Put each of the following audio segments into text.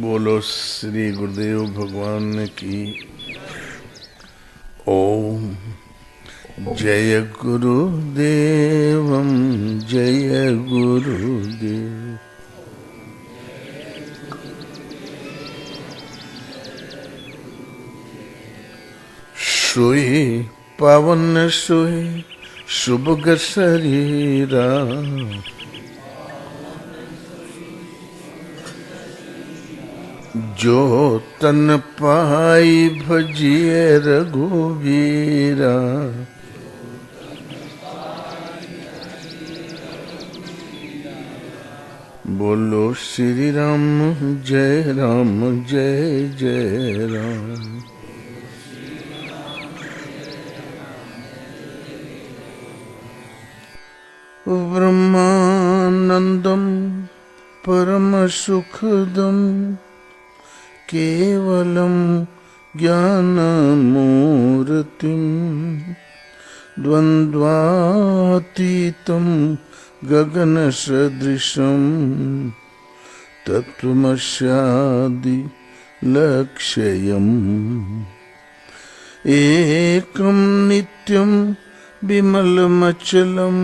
बोलो श्री गुरुदेव भगवान की। ओम जय गुरुदेवम जय गुरुदेव। सोए पावन सोए शुभग शरीरा, जो तन पाई भजिए रघुवीरा। बोलो श्री राम जय जय राम। ब्रह्मानंदम परम सुखदम केवलम ज्ञानमूर्तिं द्वन्द्वातीतं गगनसदृशं तत्त्वमस्यादि लक्ष्यम् एकं नित्यं विमलमचलं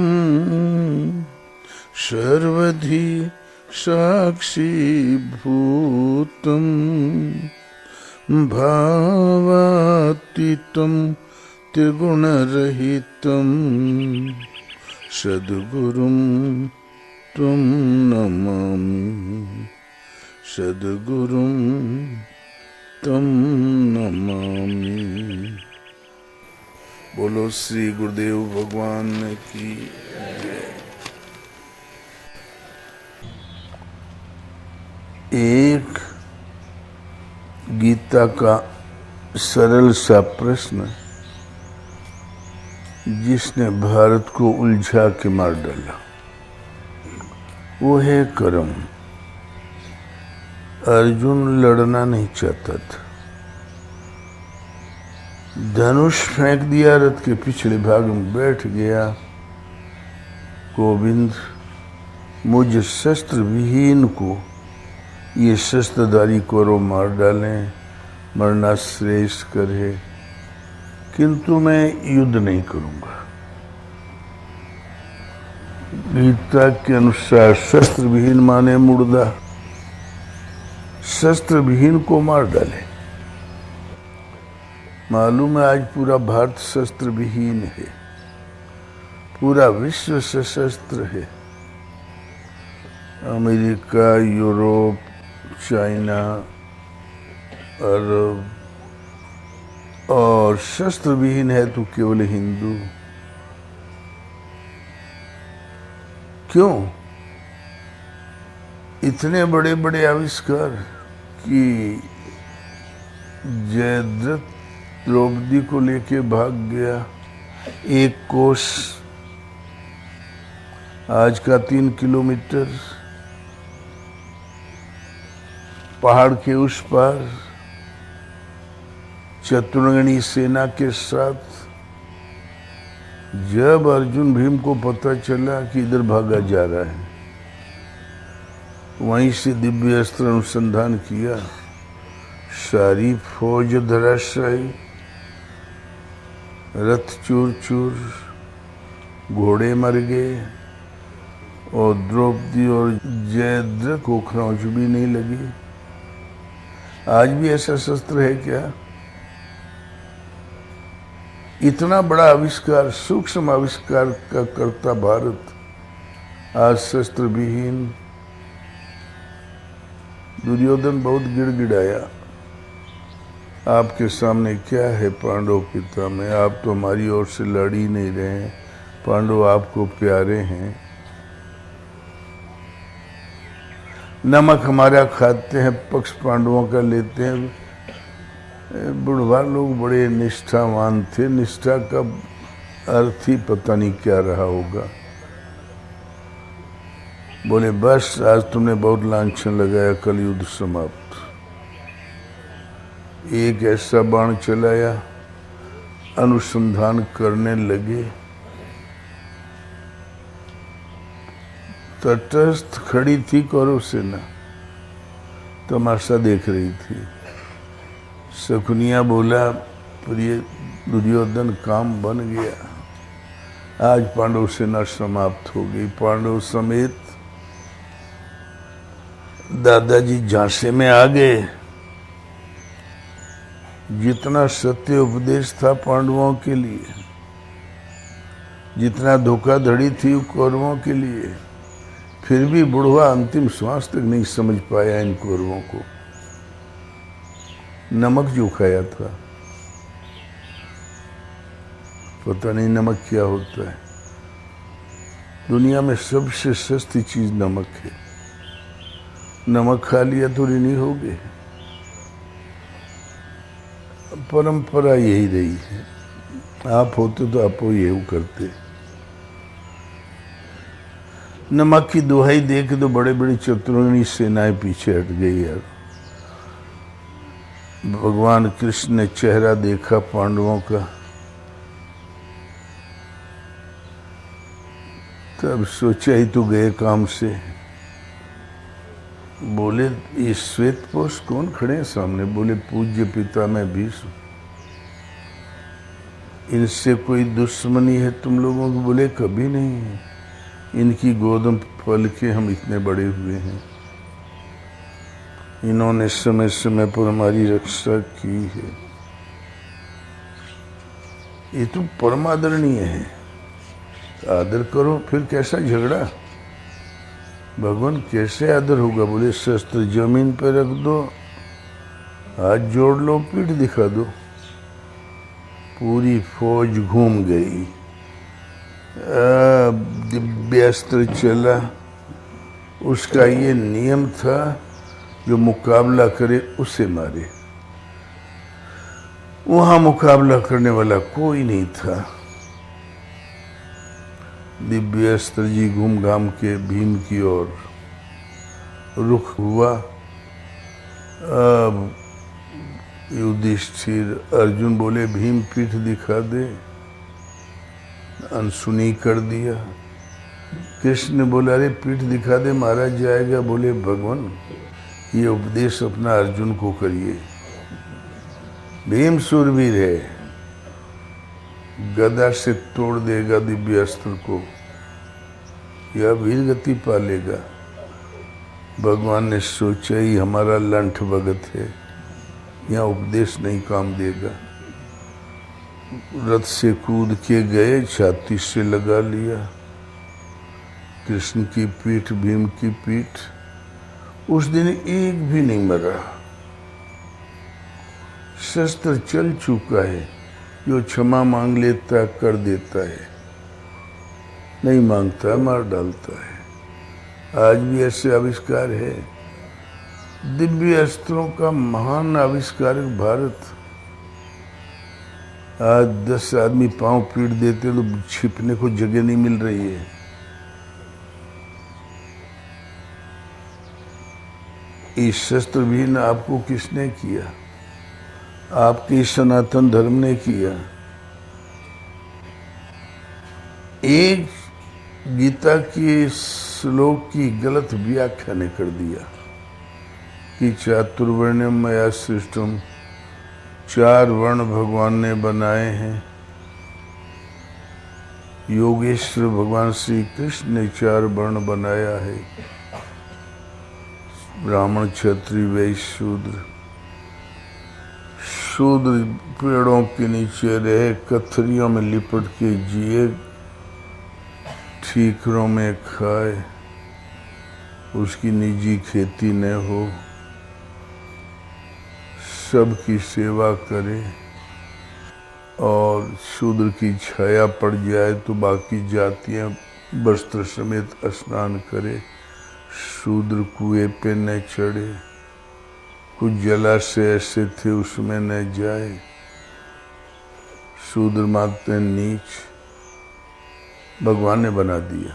सर्वधी साक्षीभूतं भावातीतं त्रिगुणरहितं सद्गुरुं त्वं नमामि, सद्गुरुं त्वं नमामि। बोलो श्री गुरुदेव भगवान की जय। एक गीता का सरल सा प्रश्न जिसने भारत को उलझा के मार डाला, वो है कर्म। अर्जुन लड़ना नहीं चाहता था, धनुष फेंक दिया, रथ के पिछले भाग में बैठ गया। गोविंद मुझ शस्त्र विहीन को ये शस्त्रधारी करो, मार डालें, मरना श्रेष्ठ करे, किंतु मैं युद्ध नहीं करूंगा। गीता के अनुसार शस्त्र विहीन माने मुर्दा, शस्त्र विहीन को मार डाले। मालूम है आज पूरा भारत शस्त्र विहीन है, पूरा विश्व सशस्त्र है। अमेरिका, यूरोप, चाइना, अरब, और शस्त्र विहीन है तो केवल हिंदू। क्यों? इतने बड़े बड़े आविष्कार कि जयद्रथ द्रौपदी को लेके भाग गया। एक कोस आज का 3 किलोमीटर, पहाड़ के उस पार चतुरंगनी सेना के साथ। जब अर्जुन भीम को पता चला कि इधर भागा जा रहा है, वहीं से दिव्य अस्त्र अनुसंधान किया। सारी फौज धराशायी, रथ चूर चूर, घोड़े मर गए, और द्रौपदी और जयद्रथ को खरोंच भी नहीं लगी। आज भी ऐसा शस्त्र है क्या? इतना बड़ा आविष्कार, सूक्ष्म आविष्कार का करता भारत आज शस्त्र विहीन। दुर्योधन बहुत गिड़गिड़ाया, आपके सामने क्या है पांडव पिता में, आप तो हमारी ओर से लड़ ही नहीं रहे हैं, पांडव आपको प्यारे हैं, नमक हमारा खाते हैं, पक्ष पांडवों का लेते हैं। बुढ़वा लोग बड़े निष्ठावान थे, निष्ठा का अर्थ ही पता नहीं क्या रहा होगा। बोले बस आज तुमने बहुत लांछन लगाया, कल युद्ध समाप्त। एक ऐसा बाण चलाया, अनुसंधान करने लगे, तटस्थ खड़ी थी कौरव सेना, तमाशा देख रही थी। शकुनिया बोला, प्रिय दुर्योधन, काम बन गया, आज पांडव सेना समाप्त हो गई। पांडव समेत दादाजी झांसे में आ गए। जितना सत्य उपदेश था पांडवों के लिए, जितना धोखाधड़ी थी कौरवों के लिए, फिर भी बुढ़वा अंतिम श्वास तक नहीं समझ पाया इन कौरवों को। नमक जो खाया था, पता नहीं नमक क्या होता है। दुनिया में सबसे सस्ती चीज नमक है। नमक खा लिया तो ऋणी हो गए। परंपरा यही रही है। आप होते तो आप यही करते। नमक की दुहाई दे के तो बड़े बड़े चतुरंगी सेनाएं पीछे हट गई यार। भगवान कृष्ण ने चेहरा देखा पांडवों का, तब सोचा ही तो गए काम से। बोले, ये श्वेत पोष कौन खड़े हैं सामने? बोले, पूज्य पिता मैं भीष्म। इनसे कोई दुश्मनी है तुम लोगों को? बोले, कभी नहीं है। इनकी गोद में पल के हम इतने बड़े हुए हैं। इन्होंने समय समय पर हमारी रक्षा की है। ये तो परमादरणीय है। आदर करो, फिर कैसा झगड़ा? भगवान कैसे आदर होगा? बोले, शस्त्र जमीन पर रख दो, हाथ जोड़ लो, पीठ दिखा दो। पूरी फौज घूम गई। दिव्यास्त्र चला। उसका ये नियम था, जो मुकाबला करे उसे मारे। वहां मुकाबला करने वाला कोई नहीं था। दिव्यास्त्र जी घूम घाम के भीम की ओर रुख हुआ। अब युधिष्ठिर, अर्जुन बोले, भीम पीठ दिखा दे। अनसुनी कर दिया। कृष्ण ने बोला, अरे पीठ दिखा दे, मारा जाएगा। बोले, भगवान ये उपदेश अपना अर्जुन को करिए। भीम शूरवीर है, गदा से तोड़ देगा दिव्य अस्त्र को, या वीर गति पालेगा। भगवान ने सोचा ही हमारा लंठ भगत है, यहाँ उपदेश नहीं काम देगा। रथ से कूद के गए, छाती से लगा लिया। कृष्ण की पीठ, भीम की पीठ। उस दिन एक भी नहीं मरा। शस्त्र चल चुका है। जो क्षमा मांग लेता कर देता है, नहीं मांगता मार डालता है। आज भी ऐसे आविष्कार है। दिव्य अस्त्रों का महान आविष्कारक भारत। आज 10 आदमी पांव पीट देते तो छिपने को जगह नहीं मिल रही है। इस शस्त्र विहीन आपको किसने किया? आपकी सनातन धर्म ने किया। एक गीता के श्लोक की गलत व्याख्या ने कर दिया कि चातुर्वर्ण्यम मया सृष्टम, 4 वर्ण भगवान ने बनाए हैं। योगेश्वर भगवान श्री कृष्ण ने 4 वर्ण बनाया है, ब्राह्मण, क्षत्रिय, वैश्य, शूद्र। शूद्र पेड़ों के नीचे रहे, कथरियों में लिपट के जिए, ठीकरों में खाए, उसकी निजी खेती न हो, सबकी सेवा करे, और शूद्र की छाया पड़ जाए तो बाकी जातियां वस्त्र समेत स्नान करे। शूद्र कुएं पे न चढ़े, कुछ जलाशय ऐसे थे उसमें न जाए। शूद्र मानते नीच, भगवान ने बना दिया।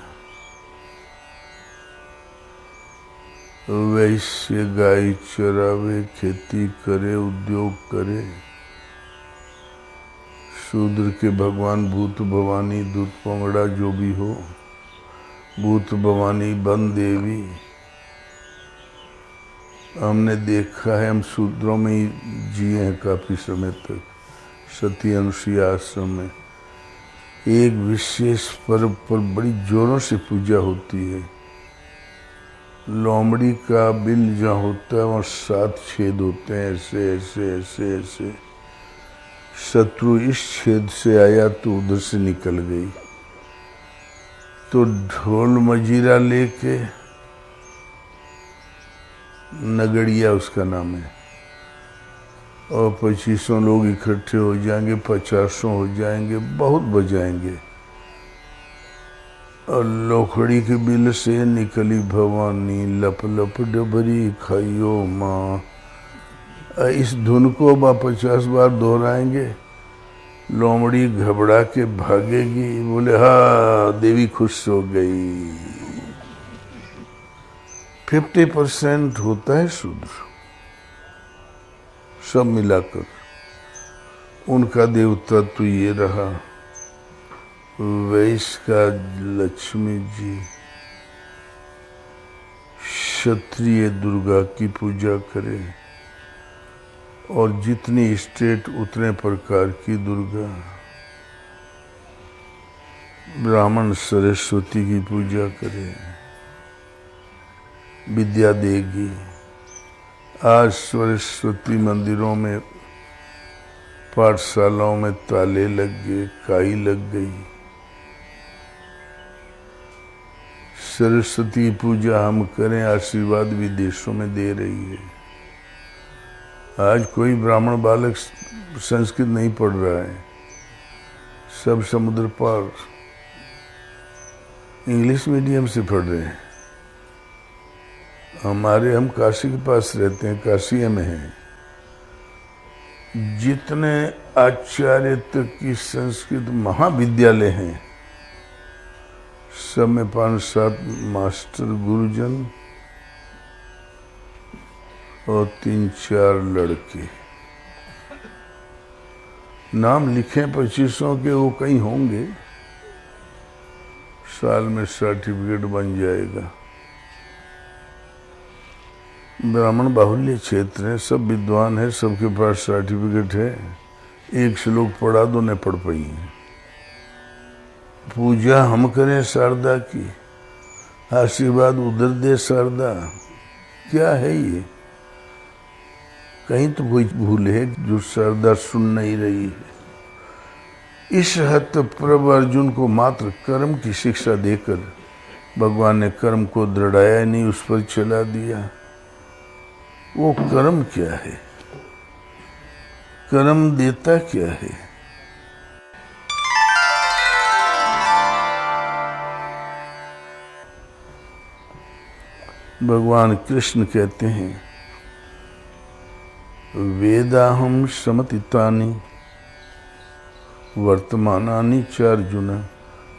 वैश्य गाय चरावे, खेती करे, उद्योग करे। शूद्र के भगवान भूत भवानी, दूत पंगड़ा जो भी हो, भूत भवानी, बन देवी, हमने देखा है, हम शूद्रों में ही जिए हैं काफ़ी समय तक, सती अनुसुईया आश्रम में। एक विशेष पर्व पर बड़ी जोरों से पूजा होती है। लोमड़ी का बिल जहाँ होता है वहाँ 7 छेद होते हैं, ऐसे ऐसे ऐसे ऐसे। शत्रु इस छेद से आया तो उधर से निकल गई, तो ढोल मजीरा लेके, नगड़िया उसका नाम है, और 2500 लोग इकट्ठे हो जाएंगे, 50 हो जाएंगे, बहुत बजाएंगे। और लोखड़ी के बिल से निकली भवानी, लप लप डबरी खाइयो माँ। इस धुन को 50 बार दोहराएंगे, लोमड़ी घबरा के भागेगी, बोले हाँ देवी खुश हो गई। 50% होता है शूद्र, सब मिलाकर। उनका देवता तो ये रहा, वैश्य का लक्ष्मी जी, क्षत्रिय दुर्गा की पूजा करें, और जितनी स्टेट उतने प्रकार की दुर्गा। ब्राह्मण सरस्वती की पूजा करें, विद्या देगी। आज सरस्वती मंदिरों में, पाठशालाओं में ताले लग गए, काई लग गई। सरस्वती पूजा हम करें, आशीर्वाद विदेशों में दे रही है। आज कोई ब्राह्मण बालक संस्कृत नहीं पढ़ रहा है, सब समुद्र पार इंग्लिश मीडियम से पढ़ रहे हैं। हम काशी के पास रहते हैं, काशी में हैं। जितने आचार्य तक की संस्कृत महाविद्यालय हैं, सब में 5-7 मास्टर गुरुजन और 3-4 लड़के। नाम लिखे 2500 के, वो कहीं होंगे, साल में सर्टिफिकेट बन जाएगा। ब्राह्मण बाहुल्य क्षेत्र है, सब विद्वान है, सबके पास सर्टिफिकेट है। एक श्लोक पढ़ा दो, न पढ़ पाई है। पूजा हम करें शारदा की, आशीर्वाद उधर दे शारदा, क्या है ये? कहीं तो कोई भूल है जो शारदा सुन नहीं रही है। इस हतप्रभ अर्जुन को मात्र कर्म की शिक्षा देकर भगवान ने कर्म को दृढ़ाया नहीं, उस पर चला दिया। वो कर्म क्या है? कर्म देता क्या है? भगवान कृष्ण कहते हैं, वेदाहम समतितानि वर्तमानानि च अर्जुन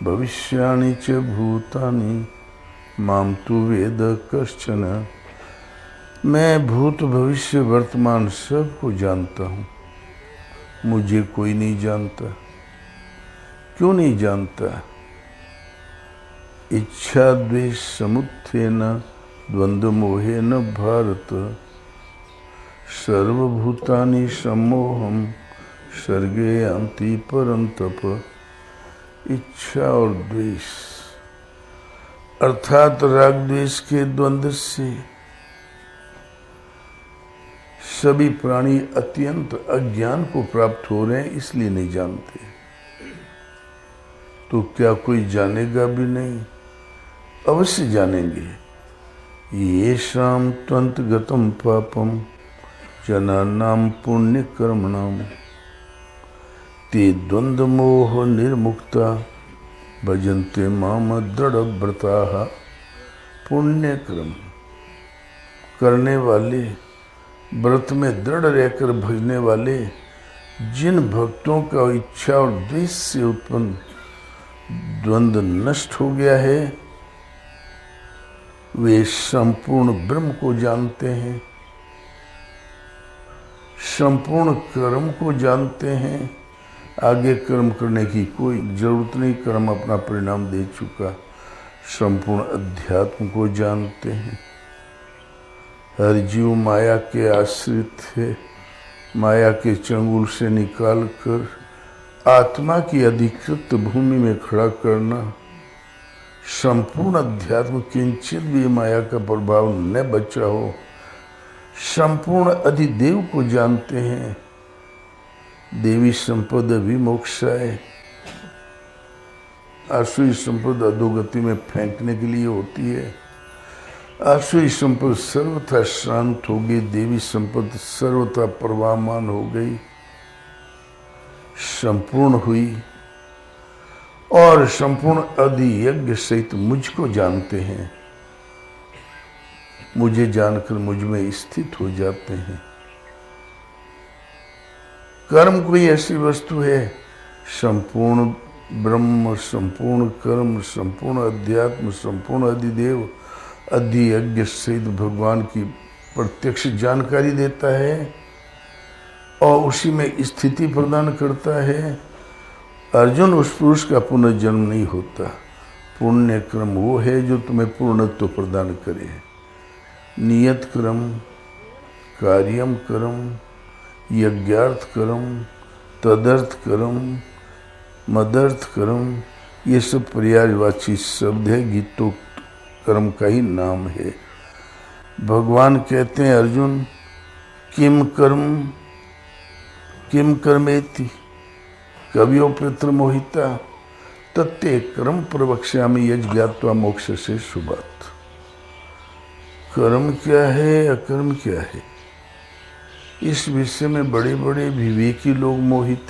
भविष्याणि च भूतानि माम तु वेद कश्चन। मैं भूत भविष्य वर्तमान सबको जानता हूँ, मुझे कोई नहीं जानता। क्यों नहीं जानता? इच्छा द्वेष समुत्थेन द्वंद्व मोहेन भारत सर्वभूतानि सम्मोहम सर्गे यान्ति परन्तप। इच्छा और द्वेष अर्थात राग द्वेष के द्वंद्व से सभी प्राणी अत्यंत अज्ञान को प्राप्त हो रहे हैं, इसलिए नहीं जानते। तो क्या कोई जानेगा भी नहीं? अवश्य जानेंगे। ये शाम त्वंत गतम पापम जनानाम पुण्य कर्मणाम ते द्वंद्व मोह निर्मुक्ता भजन्ते माम दृढ़ व्रता। पुण्य कर्म करने वाले, व्रत में दृढ़ रहकर भजने वाले, जिन भक्तों का इच्छा और द्वेष से उत्पन्न द्वंद्व नष्ट हो गया है, वे संपूर्ण ब्रह्म को जानते हैं, संपूर्ण कर्म को जानते हैं। आगे कर्म करने की कोई जरूरत नहीं, कर्म अपना परिणाम दे चुका। संपूर्ण अध्यात्म को जानते हैं। हर जीव माया के आश्रित है। माया के चंगुल से निकालकर आत्मा की अधिकृत भूमि में खड़ा करना। संपूर्ण अध्यात्म किंचित भी माया का प्रभाव न बचा हो। संपूर्ण अधिदेव को जानते हैं। देवी संपद विमोक्षाय। आसुरी संपद अधोगति में फेंकने के लिए होती है। आसुरी संपद सर्वथा शांत हो गई, देवी संपद सर्वथा प्रवाहमान हो गई, संपूर्ण हुई। और संपूर्ण अधियज्ञ सहित मुझको जानते हैं। मुझे जानकर मुझ में स्थित हो जाते हैं। कर्म कोई ऐसी वस्तु है, संपूर्ण ब्रह्म, संपूर्ण कर्म, संपूर्ण अध्यात्म, संपूर्ण अधिदेव, अधियज्ञ सहित भगवान की प्रत्यक्ष जानकारी देता है और उसी में स्थिति प्रदान करता है। अर्जुन, उस पुरुष का पुनर्जन्म नहीं होता। पुण्य क्रम वो है जो तुम्हें पूर्णत्व प्रदान करे। नियत क्रम, कार्यम कर्म, यज्ञार्थ कर्म, तदर्थ कर्म, मदर्थ कर्म, ये सब पर्यायवाची शब्द है, गीतोक्त कर्म का ही नाम है। भगवान कहते हैं, अर्जुन किम कर्मेति कवियो पितृ मोहिता तत्ते कर्म प्रवक्ष्यामि यज्ञ ज्ञात्वा मोक्ष से शुभात्। कर्म क्या है, अकर्म क्या है, इस विषय में बड़े बड़े विवेकी लोग मोहित।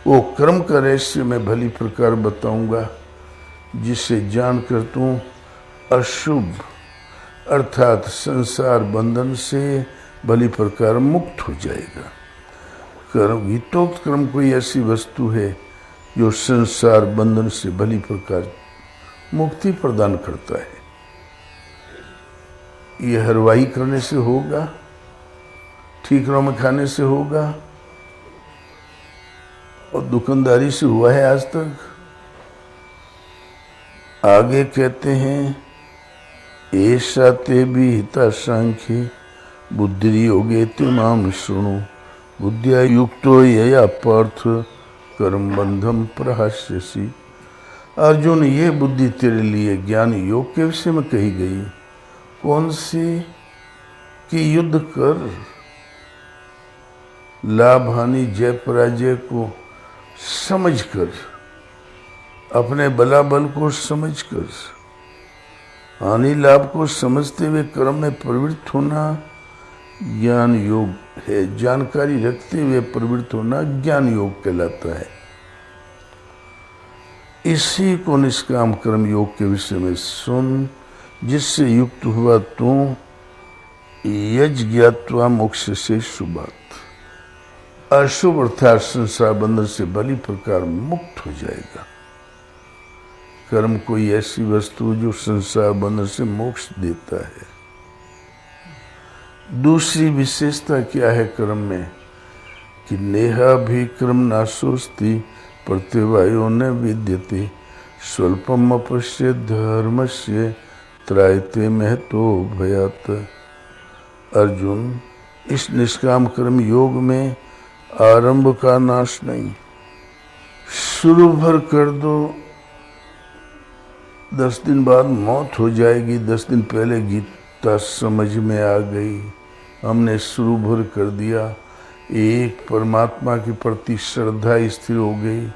वो कर्म का रहस्य मैं भली प्रकार बताऊंगा, जिससे जानकर तू अशुभ अर्थात संसार बंधन से भली प्रकार मुक्त हो जाएगा। कर्म, गीतोक्त कर्म कोई ऐसी वस्तु है जो संसार बंधन से भली प्रकार मुक्ति प्रदान करता है। ये हरवाही करने से होगा, ठीकरों में खाने से होगा और दुकानदारी से हुआ है आज तक। आगे कहते हैं, ऐसा ते भी हिता सांख्ये बुद्धि योगे ते माम शृणु बुद्धिया युक्तो यया पार्थ कर्म बंधम प्रहास्यसि। अर्जुन, ये बुद्धि तेरे लिए ज्ञान योग के विषय में कही गई। कौन सी? कि युद्ध कर, लाभ हानि जय पराजय को समझकर, अपने बलाबल को समझकर, हानि लाभ को समझते हुए कर्म में प्रवृत्त होना ज्ञान योग है। जानकारी रखते हुए प्रवृत्त होना ज्ञान योग कहलाता है। इसी को निष्काम कर्म योग के विषय में सुन, जिससे युक्त हुआ तू यज्ञ ज्ञात्वा मोक्ष से शुभात्। अशुभ अर्थात संसार बंधन से भली प्रकार मुक्त हो जाएगा। कर्म कोई ऐसी वस्तु जो संसार बंधन से मोक्ष देता है। दूसरी विशेषता क्या है कर्म में? कि नेहा भी कर्म नाशोस्ति प्रत्यवायो न विद्यते स्वल्पम अपश्य धर्मस्य त्रायते महतो भयात। अर्जुन, इस निष्काम कर्म योग में आरंभ का नाश नहीं। शुरू भर कर दो, 10 दिन बाद मौत हो जाएगी। 10 दिन पहले गीता समझ में आ गई, हमने शुरू भर कर दिया। एक परमात्मा के प्रति श्रद्धा स्थिर हो गई,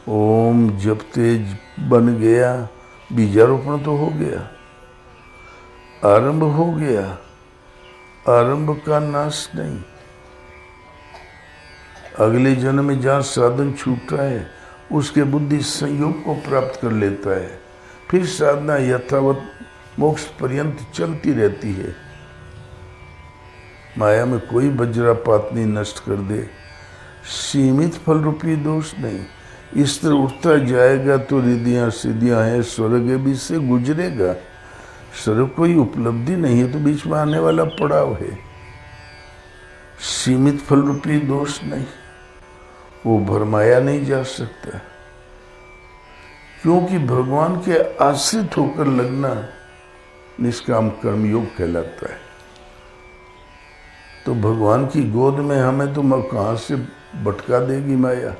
ओम जपते बन गया, बीजारोपण तो हो गया, आरंभ हो गया। आरंभ का नाश नहीं। अगले जन्म में जहाँ साधन छूटा है उसके बुद्धि संयोग को प्राप्त कर लेता है। फिर साधना यथावत मोक्ष पर्यंत चलती रहती है। माया में कोई वज्रापात नहीं नष्ट कर दे। सीमित फल रूपी दोष नहीं। इस तरह उठता जाएगा तो रिद्धियां सिद्धियां हैं, स्वर्ग भी से गुजरेगा। स्वर्ग कोई उपलब्धि नहीं है, तो बीच में आने वाला पड़ाव है। सीमित फल रूपी दोष नहीं, वो भरमाया नहीं जा सकता। क्योंकि भगवान के आश्रित होकर लगना निष्काम कर्म योग कहलाता है। तो भगवान की गोद में हमें तो कहाँ से भटका देगी माया।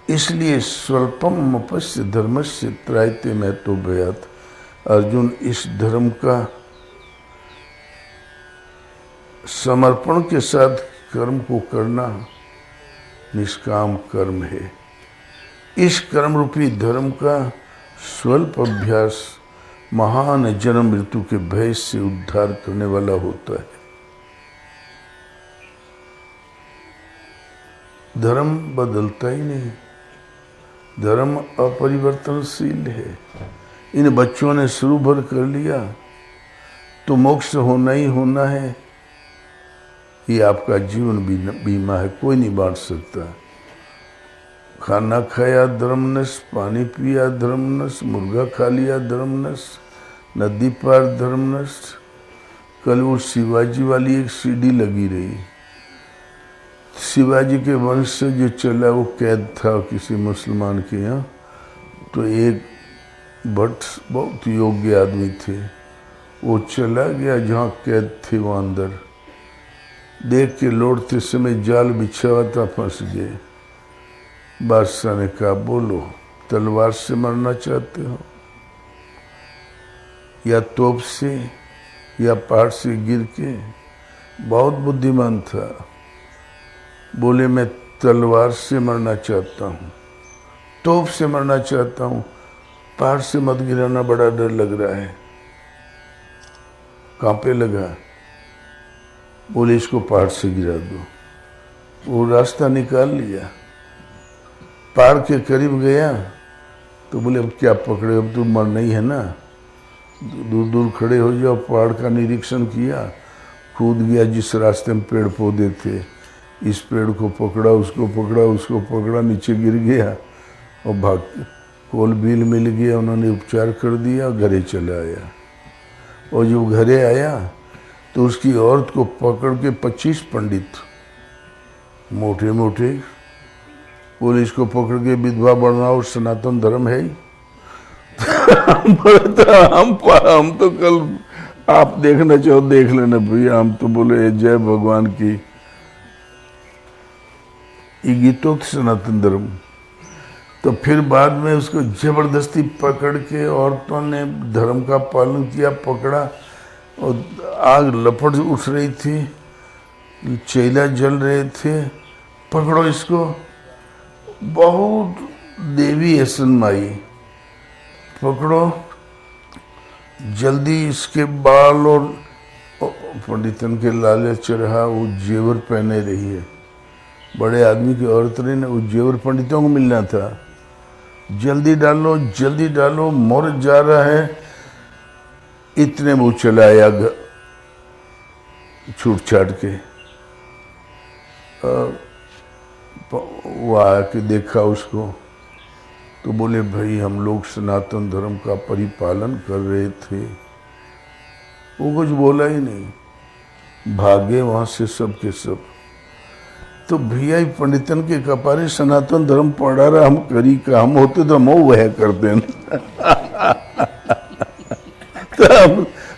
इसलिए स्वल्पम अपस्य धर्मस्य त्रायते महतो भयात। अर्जुन, इस धर्म का समर्पण के साथ कर्म को करना निष्काम कर्म है। इस कर्म रूपी धर्म का स्वल्प अभ्यास महान जन्म मृत्यु के भय से उद्धार करने वाला होता है। धर्म बदलता ही नहीं, धर्म अपरिवर्तनशील है। इन बच्चों ने शुरू भर कर लिया तो मोक्ष होना ही होना है। ये आपका जीवन बीमा है, कोई नहीं बांट सकता। खाना खाया धर्मनश, पानी पिया धर्मनश, मुर्गा खा लिया धर्मनश, नदी पार धर्मनश। कल वो शिवाजी वाली एक सीडी लगी रही। शिवाजी के वंश से जो चला वो कैद था किसी मुसलमान के यहाँ। तो एक भट्ट बहुत योग्य आदमी थे, वो चला गया जहाँ कैद थे वहाँ अंदर। देख के लौटते समय जाल बिछा हुआ था, फंस गए। बादशाह ने कहा, बोलो तलवार से मरना चाहते हो या तोप से या पहाड़ से गिर के? बहुत बुद्धिमान था। बोले, मैं तलवार से मरना चाहता हूँ, तोप से मरना चाहता हूँ, पहाड़ से मत गिराना, बड़ा डर लग रहा है। कांपे लगा। बोले, इसको पहाड़ से गिरा दो। वो रास्ता निकाल लिया, पहाड़ के करीब गया तो बोले, अब क्या पकड़े, अब तो मरना ही है ना, दूर दूर खड़े हो जाओ। पहाड़ का निरीक्षण किया, कूद गया जिस रास्ते में पेड़ पौधे थे। इस पेड़ को पकड़ा, उसको पकड़ा, उसको पकड़ा, नीचे गिर गया और भाग। कोल बिल मिल गया, उन्होंने उपचार कर दिया, घरे चला आया। और जब घरे आया तो उसकी औरत को पकड़ के 25 पंडित मोटे मोटे बोले, इसको पकड़ के विधवा बनाओ, सनातन धर्म है ही। हम तो कल आप देखना चाहो देख लेना भैया। हम तो बोले जय भगवान की, ये गीतोक्त सनातन धर्म। तो फिर बाद में उसको जबरदस्ती पकड़ के औरतों ने धर्म का पालन किया, पकड़ा और आग लपट उठ रही थी, चेला जल रहे थे, पकड़ो इसको। बहुत देवी ऐसन माई, पकड़ो जल्दी इसके बाल। और पंडितन के लालच रहा, वो जेवर पहने रही है। बड़े आदमी की औरत ने ना, वो जेवर पंडितों को मिलना था। जल्दी डालो, जल्दी डालो, मर जा रहा है। इतने वो चलाया छूट छाट के। वो आके देखा उसको तो बोले, भाई हम लोग सनातन धर्म का परिपालन कर रहे थे। वो कुछ बोला ही नहीं, भागे वहां से सब के सब। तो भैया पंडितन के कपारे सनातन धर्म पढ़ा रहा, हम करी का, हम होते तो हम वह करते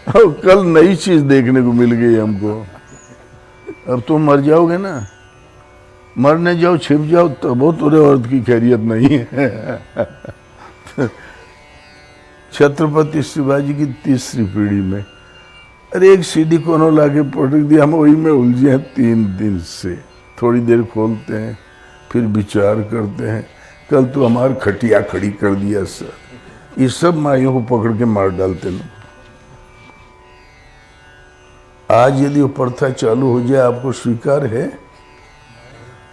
तो कल नई चीज देखने को मिल गई हमको। अब तुम मर जाओगे ना, मरने जाओ, छिप जाओ, तो बहुत तुरे औरत की खैरियत नहीं है। छत्रपति शिवाजी की तीसरी पीढ़ी में, अरे एक सीडी कोनो लाके पटक दिया, हम वही में उलझे हैं 3 दिन से। थोड़ी देर खोलते हैं, फिर विचार करते हैं। कल तो हमार खटिया खड़ी कर दिया सर। ये सब माइयों को पकड़ के मार डालते लोग। आज यदि वो प्रथा चालू हो जाए, आपको स्वीकार है?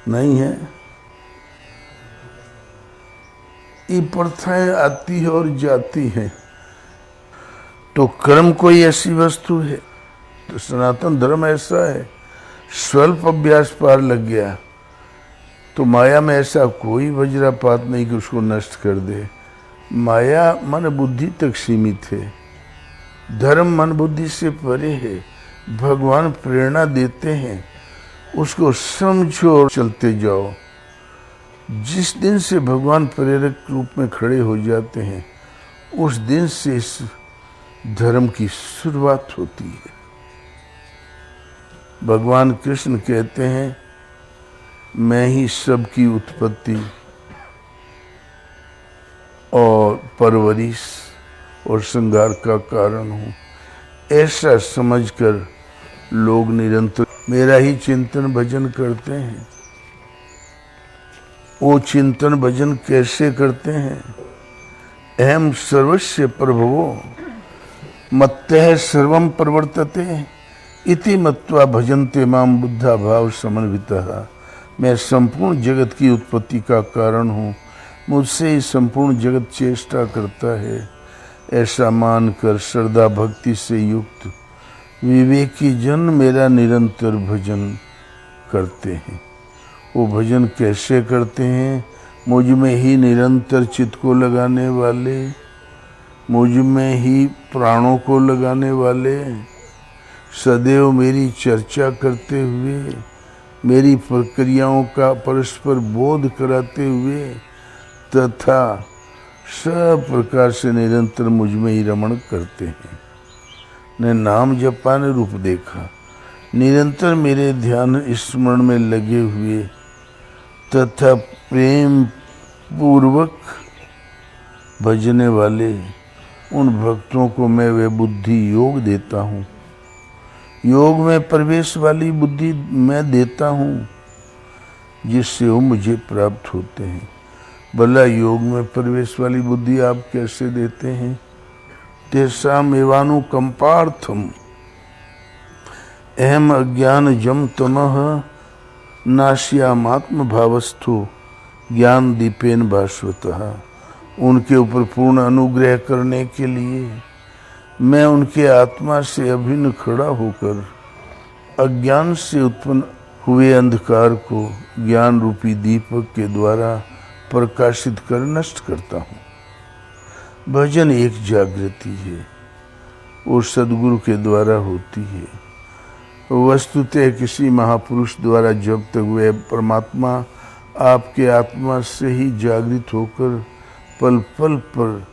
नहीं है। ये प्रथाएं आती है और जाती हैं। तो कर्म कोई ऐसी वस्तु है, तो सनातन धर्म ऐसा है। स्वल्प अभ्यास पार लग गया तो माया में ऐसा कोई वज्रपात नहीं कि उसको नष्ट कर दे। माया मन बुद्धि तक सीमित है, धर्म मन बुद्धि से परे है। भगवान प्रेरणा देते हैं, उसको समझो और चलते जाओ। जिस दिन से भगवान प्रेरक रूप में खड़े हो जाते हैं, उस दिन से इस धर्म की शुरुआत होती है। भगवान कृष्ण कहते हैं, मैं ही सबकी उत्पत्ति और परवरिश और श्रृंगार का कारण हूँ। ऐसा समझकर लोग निरंतर मेरा ही चिंतन भजन करते हैं। वो चिंतन भजन कैसे करते हैं? अहम सर्वस्य प्रभवो मत्तः सर्वं प्रवर्तते इति मत्वा भजन्ते माम बुद्धा भाव समन्वितः। मैं संपूर्ण जगत की उत्पत्ति का कारण हूँ, मुझसे ही संपूर्ण जगत चेष्टा करता है। ऐसा मानकर श्रद्धा भक्ति से युक्त विवेकी जन मेरा निरंतर भजन करते हैं। वो भजन कैसे करते हैं? मुझ में ही निरंतर चित्त को लगाने वाले, मुझ में ही प्राणों को लगाने वाले, सदैव मेरी चर्चा करते हुए, मेरी प्रक्रियाओं का परस्पर बोध कराते हुए तथा सब प्रकार से निरंतर मुझ में ही रमण करते हैं। ने नाम जपा ने रूप देखा, निरंतर मेरे ध्यान स्मरण में लगे हुए तथा प्रेम पूर्वक भजने वाले उन भक्तों को मैं वे बुद्धि योग देता हूँ। योग में प्रवेश वाली बुद्धि मैं देता हूँ, जिससे वो मुझे प्राप्त होते हैं। भला योग में प्रवेश वाली बुद्धि आप कैसे देते हैं? तेषाम एवानुकंपार्थम अहम अज्ञान जम तमः नाश्यामात्म भावस्थो ज्ञान दीपेन भास्वतः। उनके ऊपर पूर्ण अनुग्रह करने के लिए मैं उनके आत्मा से अभिन्न खड़ा होकर अज्ञान से उत्पन्न हुए अंधकार को ज्ञान रूपी दीपक के द्वारा प्रकाशित कर नष्ट करता हूँ। भजन एक जागृति है, वो सदगुरु के द्वारा होती है। वस्तुतः किसी महापुरुष द्वारा जब तक वह परमात्मा आपके आत्मा से ही जागृत होकर पल पल पर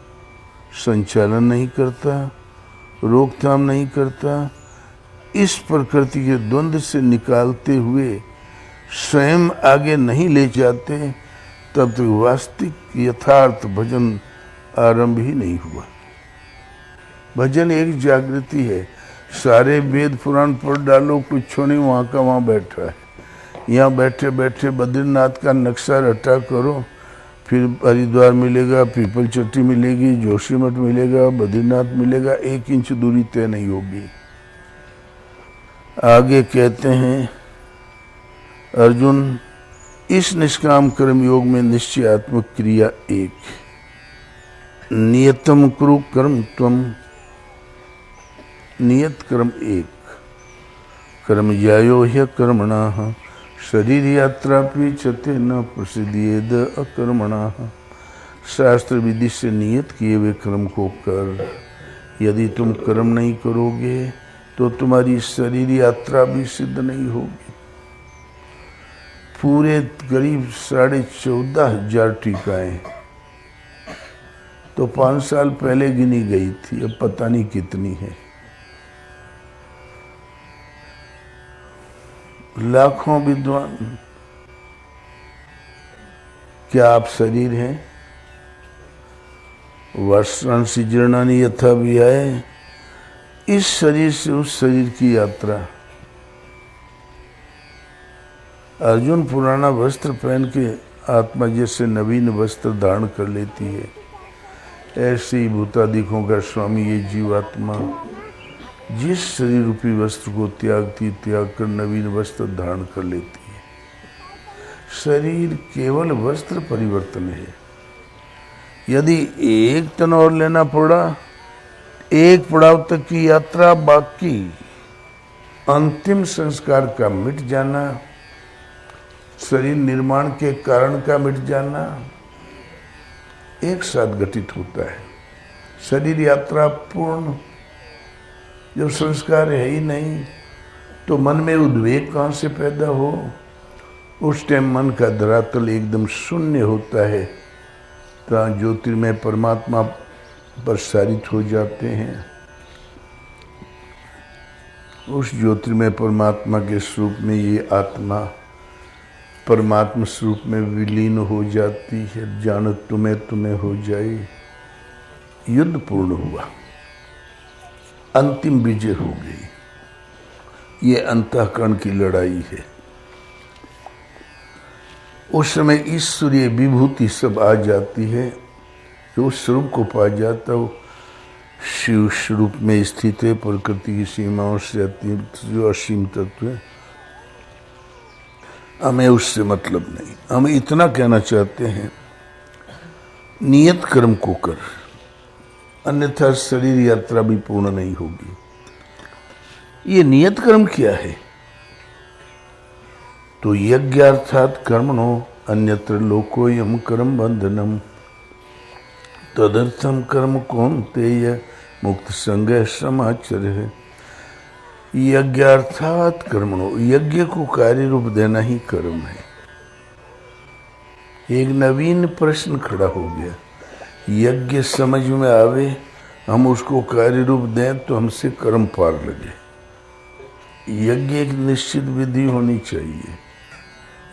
संचालन नहीं करता, रोकथाम नहीं करता, इस प्रकृति के द्वंद्व से निकालते हुए स्वयं आगे नहीं ले जाते, तब तक वास्तविक यथार्थ भजन आरंभ ही नहीं हुआ। भजन एक जागृति है। सारे वेद पुराण पढ़ डालो, कुछ नहीं, वहाँ का वहाँ बैठा है। यहाँ बैठे बैठे बद्रीनाथ का नक्शा रटा करो, फिर हरिद्वार मिलेगा, पीपल चट्टी मिलेगी, जोशीमठ मिलेगा, बद्रीनाथ मिलेगा, 1 इंच दूरी तय नहीं होगी। आगे कहते हैं अर्जुन, इस निष्काम कर्म योग में निश्चयात्मक क्रिया एक, नियतम कुरु कर्म त्वम, नियत कर्म एक, कर्म ज्यायो ह्य कर्मणः शरीर यात्रा पीछते न प्रसिद्धियेद अकर्मणः। शास्त्र विधि से नियत किए हुए कर्म को कर। यदि तुम कर्म नहीं करोगे तो तुम्हारी शरीर यात्रा भी सिद्ध नहीं होगी। पूरे करीब 14,500 टीकाएं तो 5 साल पहले गिनी गई थी, अब पता नहीं कितनी है। लाखों विद्वान, क्या आप शरीर हैं? वर्षांसी जीर्णानि यथा विहाय, इस शरीर से उस शरीर की यात्रा। अर्जुन पुराना वस्त्र पहन के आत्मा जैसे नवीन वस्त्र धारण कर लेती है, ऐसे ही भूतादिकों का स्वामी ये जीवात्मा जिस शरीर रूपी वस्त्र को त्यागती, त्याग कर नवीन वस्त्र धारण कर लेती है। शरीर केवल वस्त्र परिवर्तन है। यदि एक तन और लेना पड़ा, एक पड़ाव तक की यात्रा बाकी, अंतिम संस्कार का मिट जाना, शरीर निर्माण के कारण का मिट जाना एक साथ घटित होता है। शरीर यात्रा पूर्ण। जब संस्कार है ही नहीं तो मन में उद्वेग कहाँ से पैदा हो? उस टाइम मन का धरातल एकदम शून्य होता है। तो ज्योतिर्मय परमात्मा प्रसारित हो जाते हैं। उस ज्योतिर्मय परमात्मा के स्वरूप में ये आत्मा परमात्मा स्वरूप में विलीन हो जाती है। जानो तुम्हें तुम्हें हो जाए। युद्ध पूर्ण हुआ, अंतिम विजय हो गई। ये अंतःकरण की लड़ाई है। उस समय ईश्वरीय विभूति सब आ जाती है। जो स्वरूप को पा जाता हो शिव स्वरूप में स्थित है, प्रकृति की सीमाओं से अतीत जो असीम तत्व है। हमें उससे मतलब नहीं। हम इतना कहना चाहते हैं, नियत कर्म को कर, अन्यथा शरीर यात्रा भी पूर्ण नहीं होगी। ये नियत कर्म क्या है? तो यज्ञ अर्थात कर्मणो अन्यत्र लोकोयम कर्म बंधनम तदर्थम कर्म कौन्तेय मुक्त संग समाचर है। यज्ञ अर्थात कर्मणो, यज्ञ को कार्य रूप देना ही कर्म है। एक नवीन प्रश्न खड़ा हो गया। यज्ञ समझ में आवे, हम उसको कार्य रूप दें तो हमसे कर्म पार लगे। यज्ञ एक निश्चित विधि होनी चाहिए।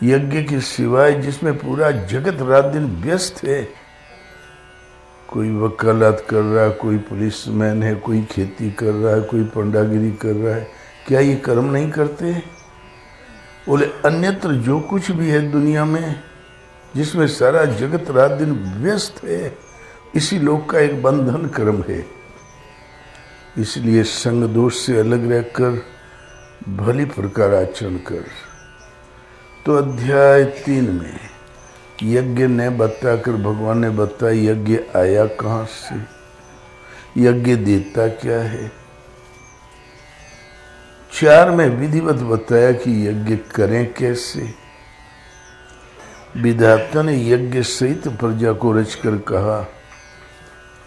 यज्ञ के सिवाय जिसमें पूरा जगत रात दिन व्यस्त है, कोई वकालत कर रहा है, कोई पुलिसमैन है, कोई खेती कर रहा है, कोई पंडागिरी कर रहा है, क्या ये कर्म नहीं करते? बोले अन्यत्र जो कुछ भी है दुनिया में जिसमें सारा जगत रात दिन व्यस्त है, इसी लोक का एक बंधन कर्म है। इसलिए संग दोष से अलग रहकर भली प्रकार आचरण कर। तो अध्याय 3 में यज्ञ ने बताकर भगवान ने बताया यज्ञ आया कहाँ से, यज्ञ देता क्या है। 4 में विधिवत बताया कि यज्ञ करें कैसे। विधाता ने यज्ञ सहित प्रजा को रचकर कहा,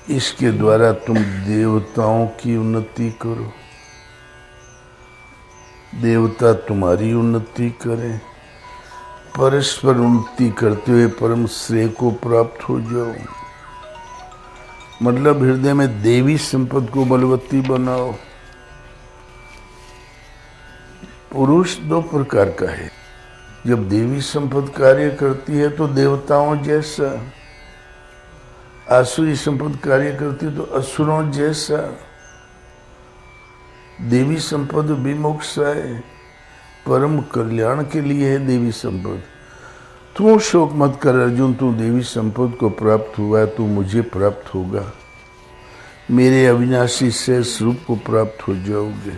इसके द्वारा तुम देवताओं की उन्नति करो, देवता तुम्हारी उन्नति करें, परस्पर उन्नति करते हुए परम श्रेय को प्राप्त हो जाओ। मतलब हृदय में देवी संपद को बलवती बनाओ। पुरुष 2 प्रकार का है। जब देवी संपद कार्य करती है तो देवताओं जैसा, आसुरी संपद कार्य करती है तो असुरों जैसा। देवी संपद विमोक्षा है, परम कल्याण के लिए है देवी संपद। तू शोक मत कर अर्जुन, तू देवी संपद को प्राप्त हुआ है, तू मुझे प्राप्त होगा, मेरे अविनाशी से स्वरूप को प्राप्त हो जाओगे।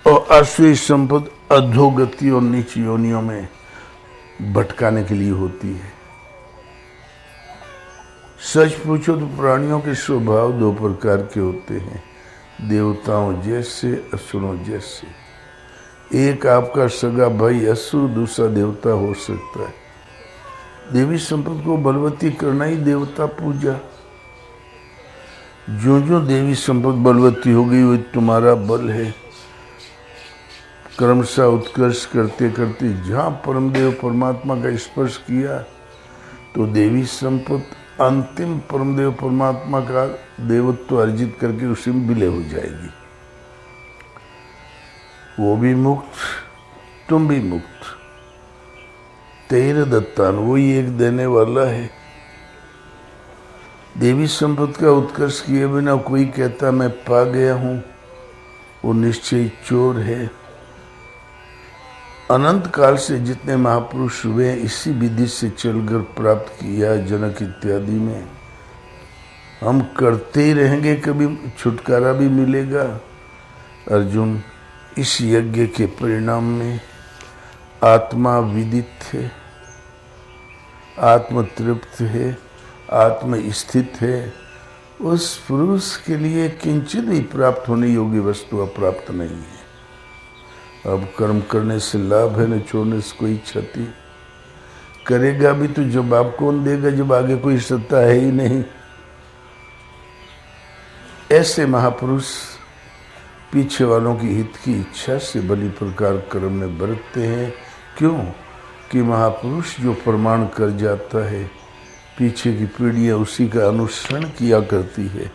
और आसुरी संपद अधोगति और नीच योनियों में भटकाने के लिए होती है। सच पूछो तो प्राणियों के स्वभाव 2 प्रकार के होते हैं, देवताओं जैसे, असुरों जैसे। एक आपका सगा भाई असुर, दूसरा देवता हो सकता है। देवी संपद को बलवती करना ही देवता पूजा। जो जो देवी संपद बलवती होगी वो तुम्हारा बल है। क्रमशः उत्कर्ष करते करते जहाँ परमदेव परमात्मा का स्पर्श किया तो देवी संपद अंतिम परमदेव परमात्मा का देवत्व अर्जित करके उसी में विलय हो जाएगी। वो भी मुक्त, तुम भी मुक्त। तेरे दत्तान, वो ही एक देने वाला है। देवी संपद का उत्कर्ष किए बिना कोई कहता मैं पा गया हूं, वो निश्चय चोर है। अनंत काल से जितने महापुरुष हुए इसी विधि से चलकर प्राप्त किया। जनक इत्यादि में हम करते ही रहेंगे, कभी छुटकारा भी मिलेगा। अर्जुन, इस यज्ञ के परिणाम में आत्मा विदित है, आत्म तृप्त है, आत्म स्थित है। उस पुरुष के लिए किंचित भी प्राप्त होने योग्य वस्तु अप्राप्त नहीं है। अब कर्म करने से लाभ है, न छोड़ने से कोई क्षति। करेगा भी तो जवाब कौन देगा जब आगे कोई सत्ता है ही नहीं। ऐसे महापुरुष पीछे वालों की हित की इच्छा से भली प्रकार कर्म में बरतते हैं। क्यों? कि महापुरुष जो प्रमाण कर जाता है पीछे की पीढ़ियाँ उसी का अनुसरण किया करती है।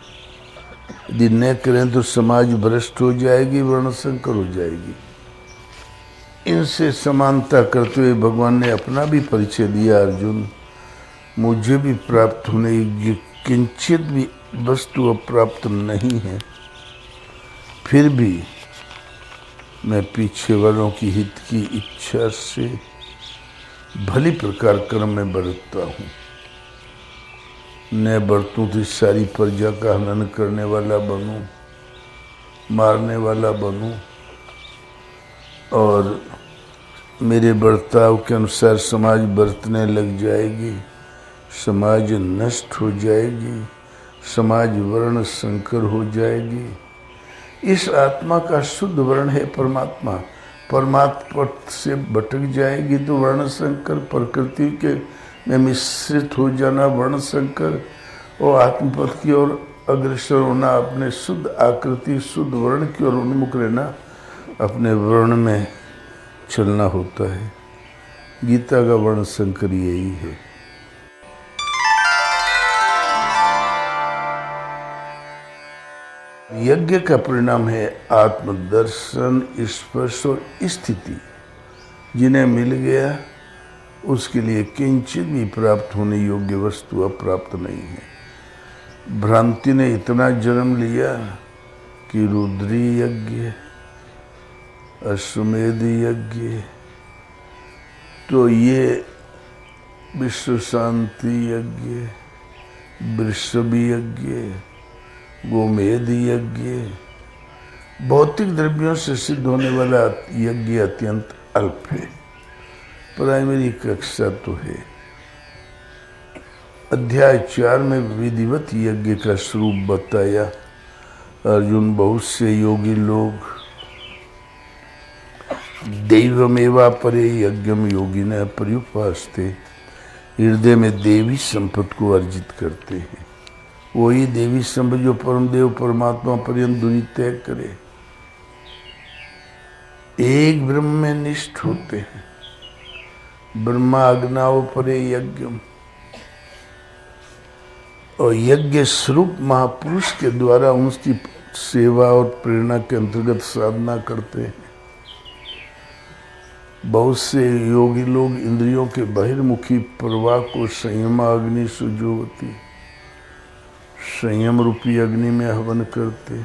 यदि न करें तो समाज भ्रष्ट हो जाएगी, वर्ण संकर हो जाएगी। इनसे समानता करते हुए भगवान ने अपना भी परिचय दिया। अर्जुन, मुझे भी प्राप्त होने की किंचित भी वस्तु अप्राप्त नहीं है, फिर भी मैं पीछे वालों की हित की इच्छा से भली प्रकार कर्म में बरतता हूँ। न बरतूं तो सारी प्रजा का हनन करने वाला बनूं, मारने वाला बनूं, और मेरे बर्ताव के अनुसार समाज बरतने लग जाएगी, समाज नष्ट हो जाएगी, समाज वर्ण संकर हो जाएगी। इस आत्मा का शुद्ध वर्ण है परमात्मा। परमात्मा से भटक जाएगी तो वर्ण संकर, प्रकृति के में मिश्रित हो जाना वर्ण संकर, और आत्मपद की ओर अग्रसर होना, अपने शुद्ध आकृति शुद्ध वर्ण की ओर उन्मुख रहना, अपने वर्ण में चलना होता है। गीता का वर्ण संकर यही है। यज्ञ का परिणाम है आत्मदर्शन, स्पर्श और स्थिति। जिन्हें मिल गया उसके लिए किंचित भी प्राप्त होने योग्य वस्तु अप्राप्त नहीं है। भ्रांति ने इतना जन्म लिया कि रुद्री यज्ञ, अश्वमेध यज्ञ, तो ये विश्व शांति यज्ञ, वृषभ यज्ञ, गोमेध यज्ञ, भौतिक द्रव्यों से सिद्ध होने वाला यज्ञ अत्यंत अल्प है। प्राइमरी कक्षा तो है। अध्याय 4 में विधिवत यज्ञ का स्वरूप बताया। अर्जुन, बहुत से योगी लोग दैवमेवा परे यज्ञम योगिनः पर्युपासते, हृदय में देवी संपत्ति को अर्जित करते हैं। वही देवी संपत्ति जो परमदेव परमात्मा पर्यंत दूरी तय करे, एक ब्रह्म में निष्ठ होते हैं। ब्रह्माग्नाओ परे यज्ञम, और यज्ञ स्वरूप महापुरुष के द्वारा उनकी सेवा और प्रेरणा के अंतर्गत साधना करते हैं। बहुत से योगी लोग इंद्रियों के बहिर्मुखी प्रवाह को संयमाग्नि सुजोवती, संयम रूपी अग्नि में हवन करते,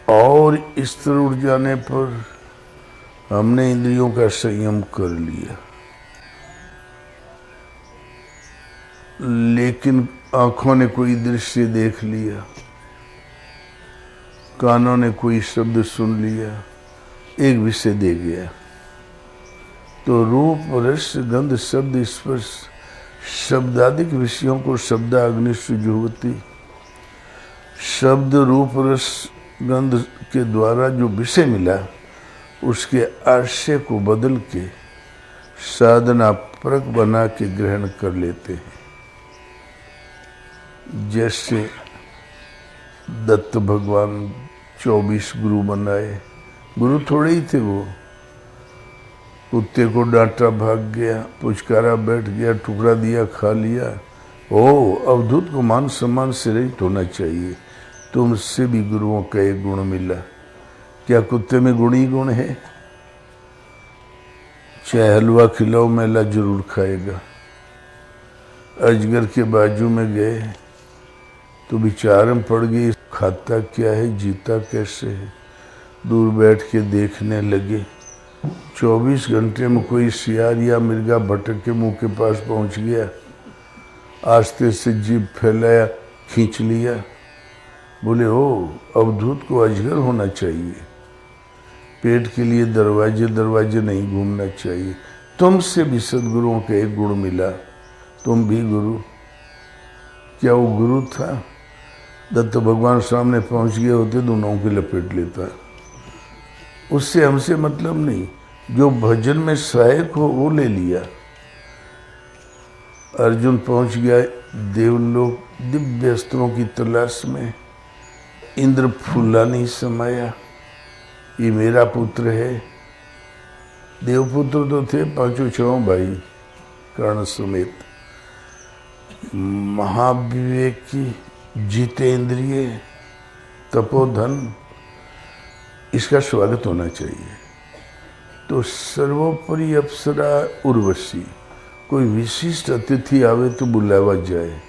और स्थिर उठ जाने पर हमने इंद्रियों का संयम कर लिया, लेकिन आंखों ने कोई दृश्य देख लिया, कानों ने कोई शब्द सुन लिया, एक विषय दे गया, तो रूप रस गंध शब्द स्पर्श शब्दादिक विषयों को शब्दाग्नि सुजुहती, शब्द रूप रस गंध के द्वारा जो विषय मिला उसके आशय को बदल के साधना परक बना के ग्रहण कर लेते हैं। जैसे दत्त भगवान 24 गुरु बनाए, गुरु थोड़े ही थे वो। कुत्ते को डांटा भाग गया, पुचकारा बैठ गया, टुकड़ा दिया खा लिया। ओ, अवधूत को मान सम्मान से रहित होना चाहिए। तुमसे भी गुरुओं का एक गुण मिला। क्या कुत्ते में गुण ही गुण है? चाहे हलवा खिलाओ, मेला जरूर खाएगा। अजगर के बाजू में गए तो विचार में पड़ गई, खाता क्या है, जीता कैसे है। दूर बैठ के देखने लगे। 24 घंटे में कोई सियार या मिर्गा भटक के मुंह के पास पहुंच गया, आस्ते से जीभ फैलाया, खींच लिया। बोले, ओ, अवधूत को अजगर होना चाहिए। पेट के लिए दरवाजे दरवाजे नहीं घूमना चाहिए। तुमसे भी सदगुरुओं का एक गुण मिला, तुम भी गुरु। क्या वो गुरु था? दत्त भगवान सामने पहुंच गए होते, दोनों की लपेट लेता। उससे हमसे मतलब नहीं, जो भजन में सहायक हो वो ले लिया। अर्जुन पहुंच गया देवलोक दिव्य अस्त्रों की तलाश में। इंद्र फूला नहीं समाया, ये मेरा पुत्र है। देवपुत्र तो थे 5 6 भाई कर्ण समेत, महाविवेकी, जितेंद्रिय, तपोधन, इसका स्वागत होना चाहिए। तो सर्वोपरि अप्सरा उर्वशी, कोई विशिष्ट अतिथि आवे तो बुलावा जाए,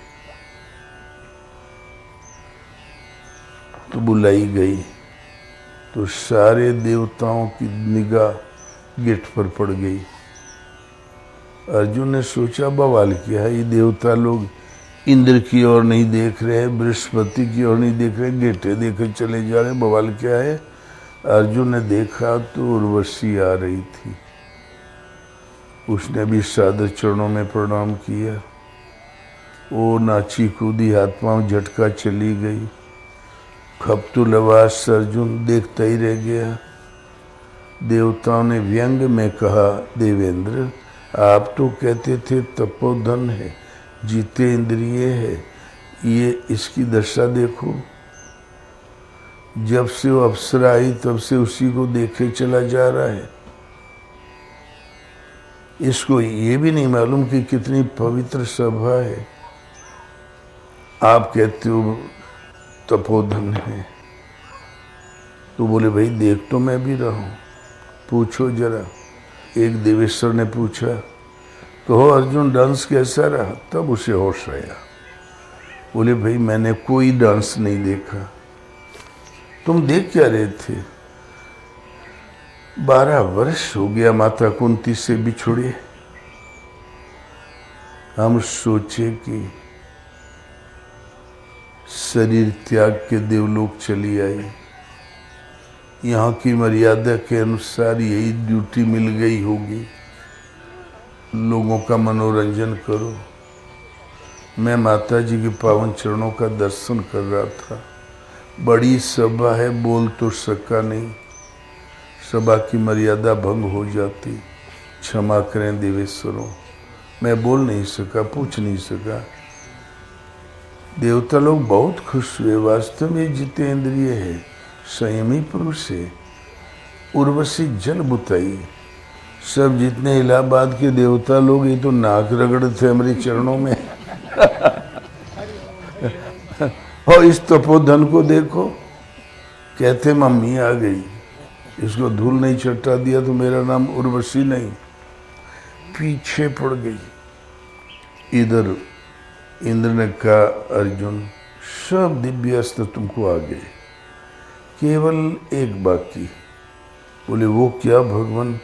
तो बुलाई गई। तो सारे देवताओं की निगाह गेट पर पड़ गई। अर्जुन ने सोचा बवाल किया है, ये देवता लोग इंद्र की ओर नहीं देख रहे, बृहस्पति की ओर नहीं देख रहे, गेटे देखे चले जा रहे, बवाल क्या है। अर्जुन ने देखा तो उर्वशी आ रही थी। उसने भी सादर चरणों में प्रणाम किया। वो नाची कूदी, हाथ पांव झटका चली गई। खप्तुलवास अर्जुन देखता ही रह गया। देवताओं ने व्यंग में कहा, देवेंद्र आप तो कहते थे तपोधन है, जितेंद्रिय है, ये इसकी दशा देखो। जब से वो अप्सरा आई तब से उसी को देखे चला जा रहा है। इसको ये भी नहीं मालूम कि कितनी पवित्र सभा है। आप कहते हो तपोधन है। तो बोले भाई देख तो मैं भी रहा हूं, पूछो जरा। एक देवेश्वर ने पूछा, कहो अर्जुन डांस कैसा रहा? तब उसे होश आया। बोले भाई मैंने कोई डांस नहीं देखा। तुम देख क्या रहे थे? 12 वर्ष हो गया माता कुंती से बिछुड़े। हम सोचे कि शरीर त्याग के देवलोक चली आई, यहाँ की मर्यादा के अनुसार यही ड्यूटी मिल गई होगी, लोगों का मनोरंजन करो। मैं माता जी के पावन चरणों का दर्शन कर रहा था। बड़ी सभा है, बोल तो सका नहीं, सभा की मर्यादा भंग हो जाती, क्षमा करें देवेश्वरों, मैं बोल नहीं सका, पूछ नहीं सका। देवता लोग बहुत खुश हुए। वास्तव में जितेंद्रिय है, संयमी पुरुष है। उर्वशी जल बुताई। सब जितने इलाहाबाद के देवता लोग ये तो नाक रगड़ थे हमारे चरणों में। और इस तपोधन को देखो, कहते मम्मी आ गई, इसको धूल नहीं चटा दिया तो मेरा नाम उर्वशी नहीं। पीछे पड़ गई। इधर इंद्र ने कहा, अर्जुन सब दिव्य अस्त्र तुमको आ गए, केवल एक बाकी। बोले वो क्या भगवान?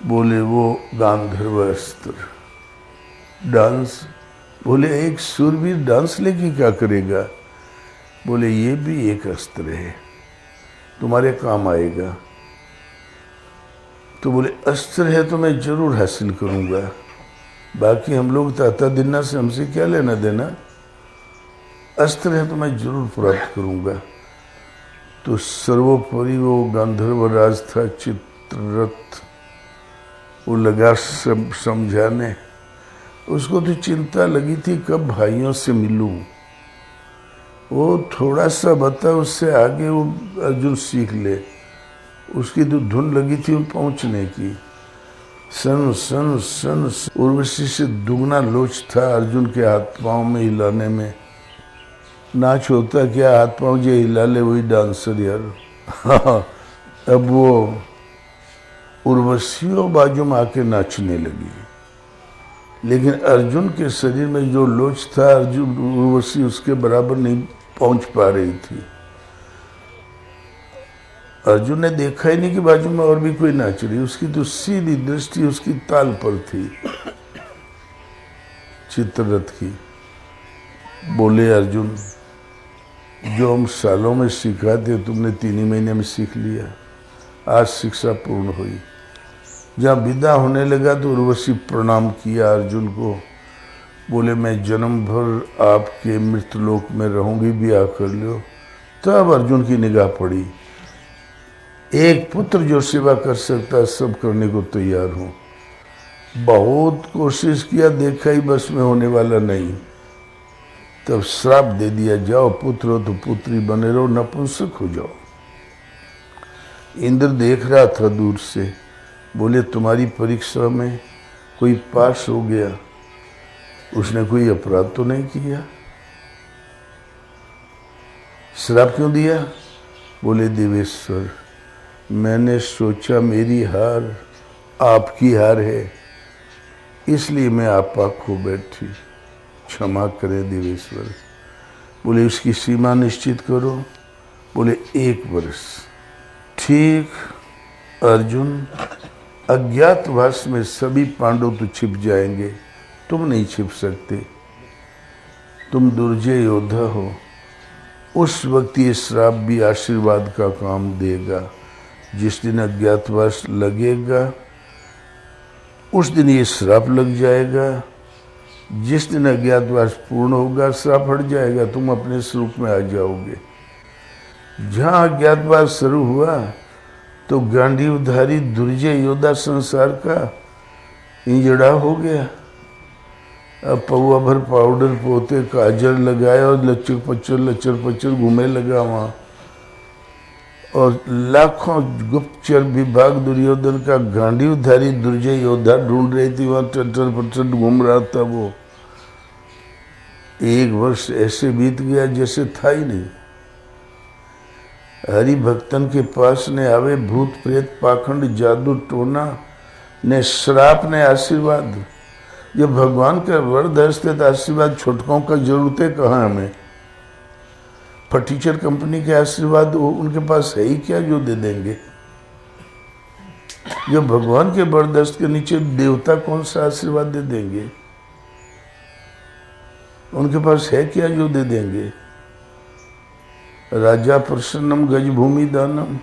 बोले वो गांधर्व अस्त्र, डांस। बोले एक सूरवीर डांस लेके क्या करेगा? बोले ये भी एक अस्त्र है, तुम्हारे काम आएगा। तो बोले अस्त्र है तो मैं जरूर हासिल करूंगा, बाकी हम लोग ताता दिन्ना से हमसे क्या लेना देना, अस्त्र है तो मैं जरूर प्राप्त करूंगा। तो सर्वोपरि वो गांधर्व राज था चित्ररथ, वो लगा समझाने। उसको तो चिंता लगी थी कब भाइयों से मिलूं। वो थोड़ा सा बता, उससे आगे वो अर्जुन सीख ले। उसकी तो धुन लगी थी पहुंचने की। सन सन सन उर्वशी से दुगना लोच था अर्जुन के हाथ पांव में हिलाने में। नाच होता क्या, हाथ पांव जो हिला ले वही डांसर यार। अब वो उर्वशियों बाजू में आके नाचने लगी, लेकिन अर्जुन के शरीर में जो लोच था अर्जुन उर्वशी उसके बराबर नहीं पहुंच पा रही थी। अर्जुन ने देखा ही नहीं कि बाजू में और भी कोई नाच रही, उसकी तो सीधी दृष्टि उसकी ताल पर थी, चित्ररथ की। बोले अर्जुन जो हम सालों में सिखाते तुमने 3 ही महीने में सीख लिया, आज शिक्षा पूर्ण हुई। जहाँ विदा होने लगा तो उर्वशी प्रणाम किया अर्जुन को। बोले मैं जन्म भर आपके मृतलोक में रहूंगी, ब्याह कर लो। तब अर्जुन की निगाह पड़ी, एक पुत्र जो सेवा कर सकता है सब करने को तैयार हूँ। बहुत कोशिश किया, देखा ही बस में होने वाला नहीं। तब श्राप दे दिया, जाओ पुत्र हो तो पुत्री बने रहो, नपुंसक हो जाओ। इंद्र देख रहा था दूर से। बोले तुम्हारी परीक्षा में कोई पास हो गया उसने कोई अपराध तो नहीं किया, श्राप क्यों दिया? बोले देवेश्वर, मैंने सोचा मेरी हार आपकी हार है, इसलिए मैं आपा खो बैठी, क्षमा करें देवेश्वर। बोले उसकी सीमा निश्चित करो। बोले 1 वर्ष। ठीक अर्जुन, अज्ञातवास में सभी पांडव तो छिप जाएंगे, तुम नहीं छिप सकते, तुम दुर्जय योद्धा हो। उस वक्त ये श्राप भी आशीर्वाद का काम देगा। जिस दिन अज्ञातवास लगेगा उस दिन ये श्राप लग जाएगा, जिस दिन अज्ञातवास पूर्ण होगा श्राप हट जाएगा, तुम अपने स्वरूप में आ जाओगे। जहाँ अज्ञातवास शुरू हुआ तो गांडीवधारी दुर्जय योद्धा संसार का इंजड़ा हो गया। अब पौवा भर पाउडर पोते काजल लगाए और लचर पचर घूमे लगा वहाँ, और लाखों गुप्तचर विभाग दुर्योधन का गांडीवधारी दुर्जय योद्धा ढूंढ रही थी, वहाँ टटर पटर घूम रहा था वो। 1 वर्ष ऐसे बीत गया जैसे था ही नहीं। हरि भक्तन के पास ने आवे भूत प्रेत पाखंड जादू टोना ने श्राप ने आशीर्वाद। जब भगवान का वरद हस्ते तो आशीर्वाद छोटकों का जरूरत है कहाँ हमें? फर्नीचर कंपनी के आशीर्वाद उनके पास है ही क्या जो दे देंगे? जब भगवान के वरदस्त के नीचे देवता कौन सा आशीर्वाद दे देंगे? उनके पास है क्या जो दे देंगे? राजा प्रसन्नम गजभूमि दानम,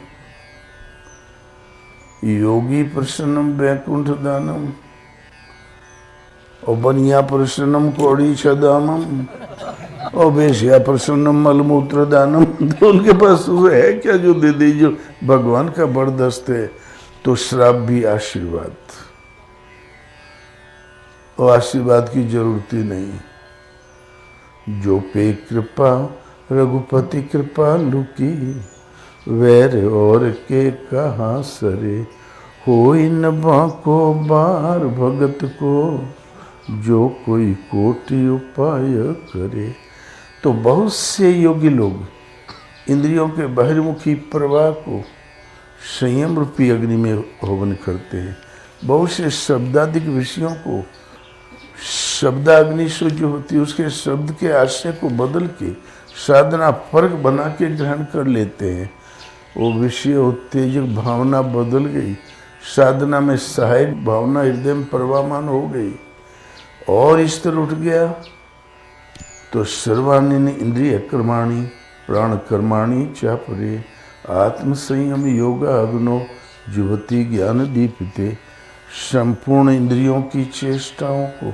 योगी प्रसन्नम वैकुंठ दानम, और बनिया प्रसन्नम कौड़ी छदामम, और बेसिया प्रसन्नम मलमूत्र दानम। तो उनके पास है क्या जो दे दे? जो भगवान का बरदस्त है। तो श्राप भी आशीर्वाद, और आशीर्वाद की जरूरत ही नहीं। जो पे कृपा रघुपति कृपालु की, वैर और के कहाँ सरे, होई न बाको बार भगत को, जो कोई कोटि उपाय करे। तो बहुत से योगी लोग इंद्रियों के बहिर्मुखी प्रवाह को संयम रूपी अग्नि में हवन करते हैं। बहुत से शब्दादिक विषयों को शब्दाग्नि से जो होती है उसके शब्द के आशय को बदल के साधना फर्क बना के ग्रहण कर लेते हैं। वो विषय उत्तेजक भावना बदल गई, साधना में सहायक भावना हृदय में प्रवाहमान हो गई और स्तर उठ गया। तो सर्वानी इंद्रिय कर्माणी प्राण कर्माणी चापरे, आत्म संयम योगा अग्नो जुवती ज्ञान दीपिते। संपूर्ण इंद्रियों की चेष्टाओं को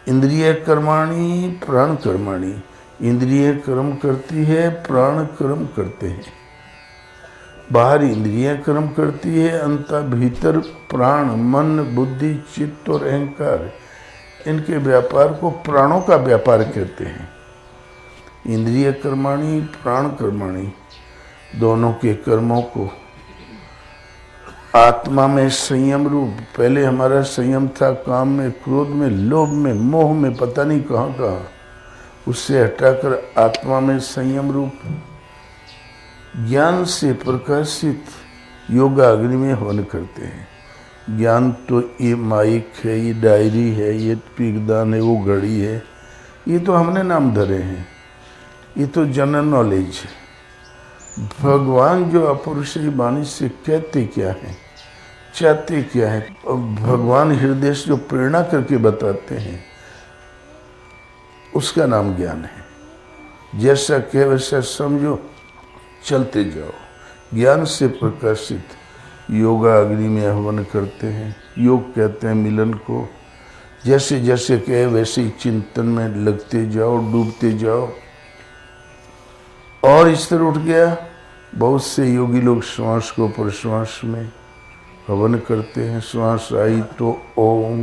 इंद्रिय कर्माणी प्राण कर्माणी, इंद्रिय कर्म करती है, प्राण कर्म करते हैं। बाहर इंद्रियां कर्म करती है, अंतर भीतर प्राण मन बुद्धि चित्त और अहंकार, इनके व्यापार को प्राणों का व्यापार कहते हैं। इंद्रिय कर्माणी प्राण कर्माणी, दोनों के कर्मों को आत्मा में संयम रूप, पहले हमारा संयम था काम में, क्रोध में, लोभ में, मोह में, पता नहीं कहाँ कहाँ, उससे हटाकर आत्मा में संयम रूप ज्ञान से प्रकाशित योगा अग्नि में हवन करते हैं। ज्ञान तो ये माइक है, ये डायरी है, ये पीकदान है, वो घड़ी है, ये तो हमने नाम धरे हैं, ये तो जनरल नॉलेज है। भगवान जो अपरुषी वाणी से कहते क्या है, चाहते क्या है, और भगवान हृदय से जो प्रेरणा करके बताते हैं उसका नाम ज्ञान है। जैसा कहे वैसा समझो, चलते जाओ। ज्ञान से प्रकाशित योगा अग्नि में हवन करते हैं। योग कहते हैं मिलन को। जैसे जैसे कहे वैसे ही चिंतन में लगते जाओ, डूबते जाओ। और इस तरह उठ गया, बहुत से योगी लोग श्वास को प्रश्वास में हवन करते हैं। श्वास आई तो ओम,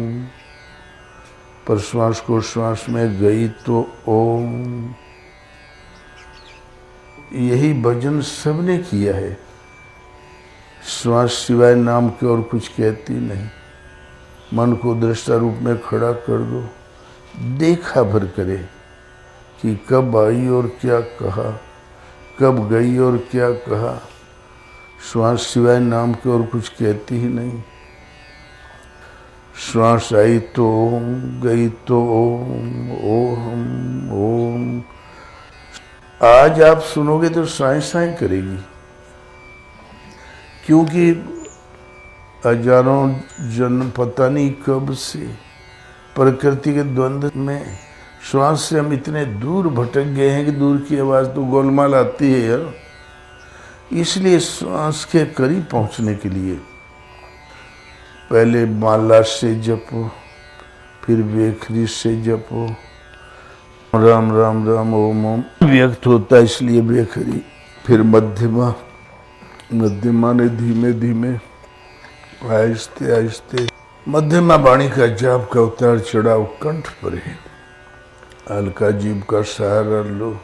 प्रश्वास को श्वास में गई तो ओम। यही भजन सबने किया है। श्वास सिवाय नाम के और कुछ कहती नहीं। मन को दृष्टा रूप में खड़ा कर दो, देखा भर करे कि कब आई और क्या कहा, कब गई और क्या कहा। श्वास सिवाय नाम के और कुछ कहती ही नहीं। श्वास आई तो ओम, गई तो ओम, ओम ओम। आज आप सुनोगे तो साई साई करेगी, क्योंकि हजारों जन्म पता नहीं कब से प्रकृति के द्वंद्व में श्वास से हम इतने दूर भटक गए हैं कि दूर की आवाज़ तो गोलमाल आती है यार। इसलिए श्वास के करीब पहुंचने के लिए पहले माला से जपो, फिर वेखरी से जपो। राम राम राम ओम ओम व्यक्त होता है इसलिए वेखरी, फिर मध्यमा, मध्यमा ने धीमे धीमे आहिस्ते आहिस्ते। मध्यमा वाणी का जाप का उतार चढ़ाव कंठ पर है। हल्का जीभ का सहारा लो,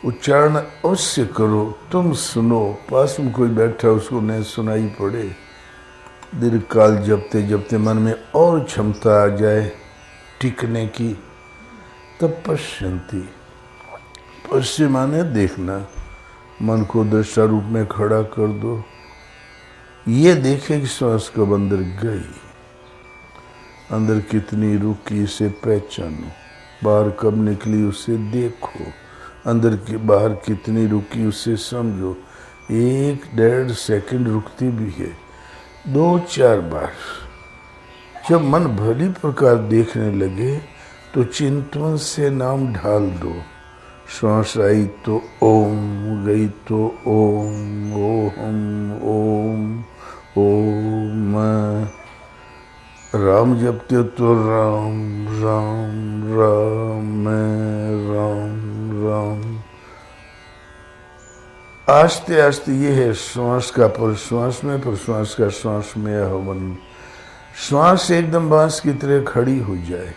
उच्चारण अवश्य करो। तुम सुनो, पास में कोई बैठा उसको नहीं सुनाई पड़े। दीर्घ काल जपते जपते मन में और क्षमता आ जाए टिकने की, तब पश्यंती। पश्य माने देखना, मन को दृष्टा रूप में खड़ा कर दो। ये देखे कि श्वास कब अंदर गई, अंदर कितनी रुकी इसे पहचानो, बाहर कब निकली उसे देखो, अंदर के बाहर कितनी रुकी उसे समझो। 1-1.5 सेकंड रुकती भी है, 2-4 बार। जब मन भली प्रकार देखने लगे तो चिंतन से नाम ढाल दो। श्वास आई तो ओम, गई तो ओम, ओम ओम ओम। राम जपते हो तो राम राम राम राम राम। आस्ते आस्ते ये है श्वास का प्रश्वास में, प्रश्वास का श्वास में हवन। श्वास एकदम बांस की तरह खड़ी हो जाए,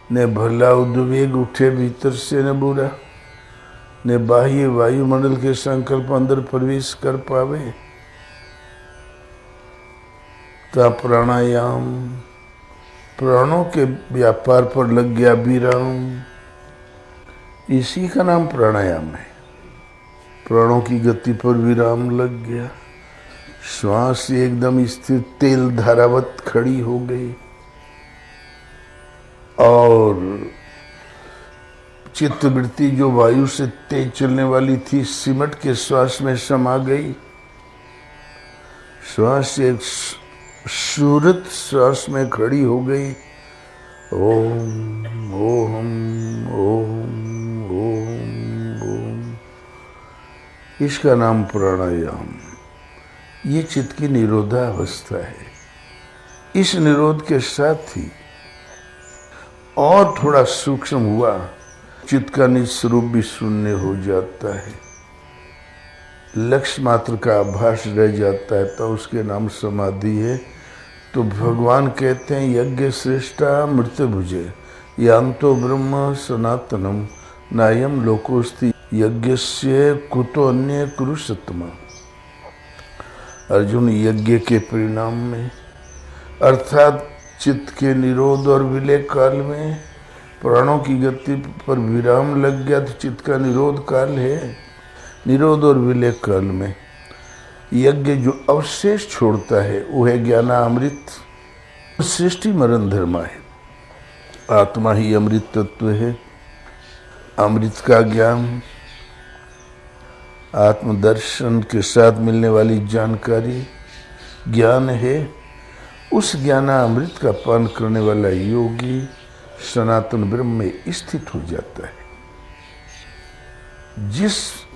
न भला उद्वेग उठे भीतर से न बुरा, न बाह्य वायुमंडल के संकल्प अंदर प्रवेश कर पावे। ता प्राणायाम प्राणों के व्यापार पर लग गया विराम, इसी का नाम प्राणायाम है। प्राणों की गति पर विराम लग गया, श्वास एकदम स्थिर तेल धारावत खड़ी हो गई और चित्तवृत्ति जो वायु से तेज चलने वाली थी सिमट के श्वास में समा गई। श्वास एक सूरत श्वास में खड़ी हो गई। ओम ओम ओम ओम ओम। इसका नाम प्राणायाम। ये चित्त की निरोधावस्था है। इस निरोध के साथ ही और थोड़ा सूक्ष्म हुआ, चित्त का निस्वरूप भी शून्य हो जाता है, लक्ष्य मात्र का आभास रह जाता है, तो उसके नाम समाधि है। तो भगवान कहते हैं यज्ञ श्रेष्ठा मृत्यु भुजे यांतो ब्रह्म सनातनम नायम लोकोस्ति यज्ञस्य कुतो अन्य कुरुषत्तमा। अर्जुन, यज्ञ के परिणाम में अर्थात चित्त के निरोध और विलय काल में प्राणों की गति पर विराम लग गया तो चित्त का निरोध काल है। निरोध और विलय काल में यज्ञ जो अवशेष छोड़ता है वो है ज्ञानामृत। सृष्टि मरण धर्मा है, आत्मा ही अमृत तत्व है। अमृत का ज्ञान आत्मदर्शन के साथ मिलने वाली जानकारी ज्ञान है। उस ज्ञानामृत का पान करने वाला योगी सनातन ब्रह्म में स्थित हो जाता है। जिस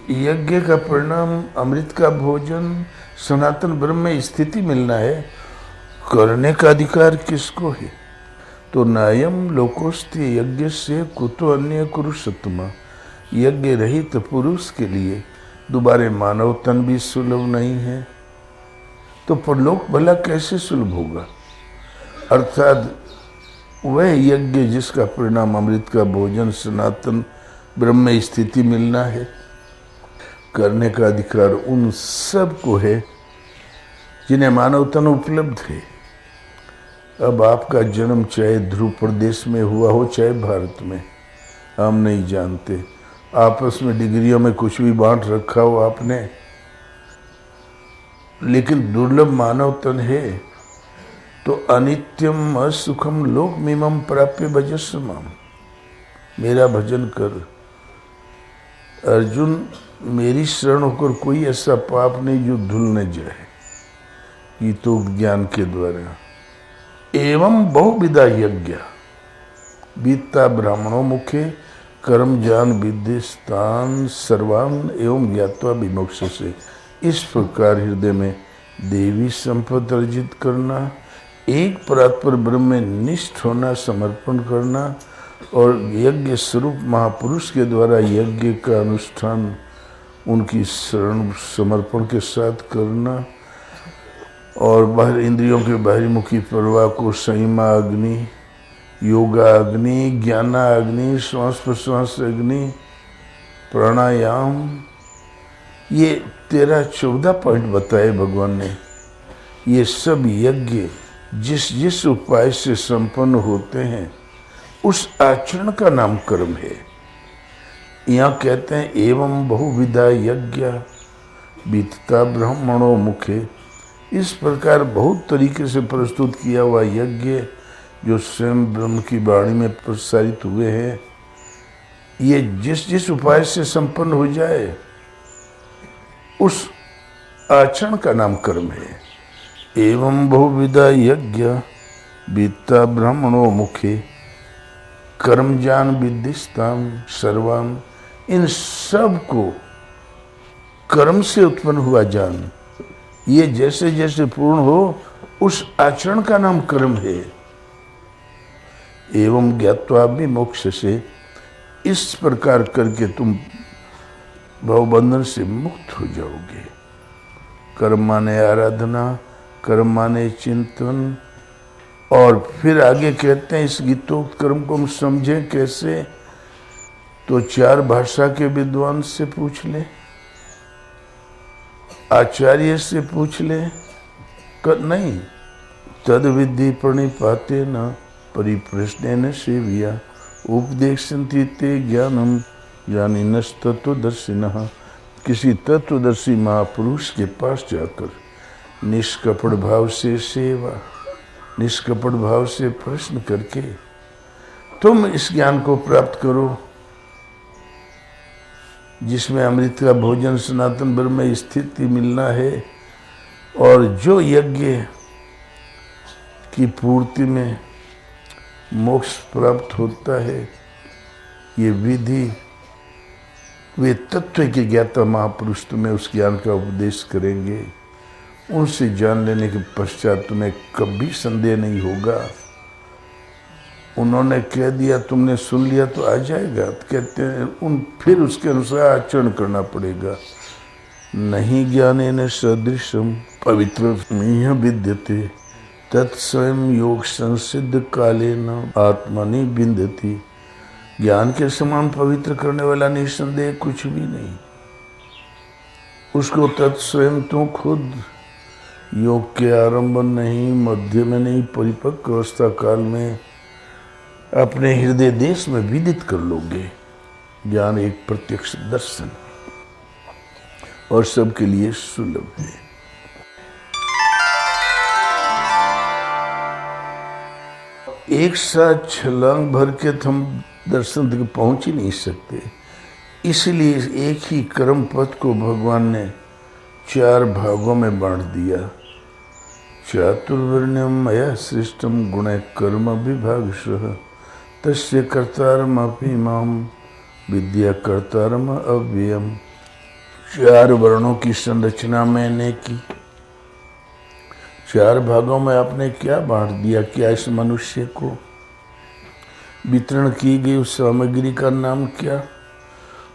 यज्ञ का परिणाम अमृत का भोजन सनातन ब्रह्म में स्थिति मिलना है, करने का अधिकार किसको है? तो नायम लोकोस्ति यज्ञ से कुतो अन्य कुरुषत्तमा। यज्ञ रहित पुरुष के लिए दोबारे मानव तन भी सुलभ नहीं है, तो परलोक भला कैसे सुलभ होगा? अर्थात वह यज्ञ जिसका परिणाम अमृत का भोजन सनातन ब्रह्म में स्थिति मिलना है, करने का अधिकार उन सब को है जिन्हें मानव तन उपलब्ध है। अब आपका जन्म चाहे ध्रुव प्रदेश में हुआ हो चाहे भारत में, हम नहीं जानते। आपस में डिग्रियों में कुछ भी बांट रखा हो आपने, लेकिन दुर्लभ मानव तन है। तो अनित्यम असुखम लोक मिमम प्राप्य भजस्मम, मेरा भजन कर। अर्जुन, मेरी शरण होकर कोई ऐसा पाप नहीं जो धुल न जाए, ये तो ज्ञान के द्वारा। एवं बहुविधा यज्ञ बीता ब्राह्मणों मुखे कर्म जान विद्यस्तान सर्वान एवं ज्ञात्वा विमोक्ष से। इस प्रकार हृदय में देवी संपद अर्जित करना, एक परात्पर ब्रह्म में निष्ठ होना, समर्पण करना और यज्ञ स्वरूप महापुरुष के द्वारा यज्ञ का अनुष्ठान उनकी शरण समर्पण के साथ करना और बाहर इंद्रियों के बाहरीमुखी प्रवाह को संयमा अग्नि, योगा अग्नि, ज्ञाना अग्नि, श्वास प्रश्वास अग्नि, प्राणायाम, ये 13-14 पॉइंट बताए भगवान ने। ये सब यज्ञ जिस जिस उपाय से संपन्न होते हैं उस आचरण का नाम कर्म है। यहाँ कहते हैं एवं बहुविधा यज्ञ बीतता ब्राह्मणों मुखे। इस प्रकार बहुत तरीके से प्रस्तुत किया हुआ यज्ञ जो स्वयं ब्रह्म की वाणी में प्रसारित हुए हैं, ये जिस जिस उपाय से संपन्न हो जाए उस आचरण का नाम कर्म है। एवं बहुविधा यज्ञ बीतता ब्राह्मणों मुखे कर्म जान विद्यस्ताम सर्वान। इन सब को कर्म से उत्पन्न हुआ जान, ये जैसे जैसे पूर्ण हो उस आचरण का नाम कर्म है। एवं ज्ञात्वा भी मोक्ष से, इस प्रकार करके तुम भवबंधन से मुक्त हो जाओगे। कर्म माने आराधना, कर्म माने चिंतन। और फिर आगे कहते हैं इस गीतोक्त कर्म को हम समझें कैसे, तो 4 भाषा के विद्वान से पूछ ले, आचार्य से पूछ ले, नहीं तद विधि प्रणिपाते न परिप्रश्नेन सेविया उपदेशन्ति ते ज्ञानम ज्ञानिनस् तत्वदर्शिनः। किसी तत्वदर्शी महापुरुष के पास जाकर निष्कपट भाव से सेवा, निष्कपट भाव से प्रश्न करके तुम इस ज्ञान को प्राप्त करो जिसमें अमृत का भोजन सनातन ब्रह्म में स्थिति मिलना है। और जो यज्ञ की पूर्ति में मोक्ष प्राप्त होता है, ये विधि वे तत्व के ज्ञाता महापुरुष तुम्हें उस ज्ञान का उपदेश करेंगे। उनसे जान लेने के पश्चात तुम्हें कभी संदेह नहीं होगा। उन्होंने कह दिया, तुमने सुन लिया तो आ जाएगा, तो कहते हैं फिर उसके अनुसार आचरण करना पड़ेगा। नहीं ज्ञानेन सदृशम पवित्र विद्यते तत्स्वयं योग संसिद्ध कालेन आत्मनि बिंदति। ज्ञान के समान पवित्र करने वाला निसंदेह कुछ भी नहीं, उसको तत्स्वयं तू खुद योग के आरंभ नहीं, मध्य में नहीं, परिपक्व अवस्था काल में अपने हृदय देश में विदित कर लोगे। ज्ञान एक प्रत्यक्ष दर्शन और सबके लिए सुलभ है। एक साथ छलांग भर के तो हम दर्शन तक पहुंच ही नहीं सकते, इसलिए एक ही कर्म पथ को भगवान ने 4 भागों में बांट दिया। चातुर्वर्ण्यम मया सृष्टम गुण कर्म विभागशः तस्य कर्तारम अपि माम विद्या कर्तारम अव्ययम। 4 वर्णों की संरचना मैंने की, 4 भागों में आपने क्या बांट दिया, क्या इस मनुष्य को वितरण की गई उस सामग्री का नाम क्या।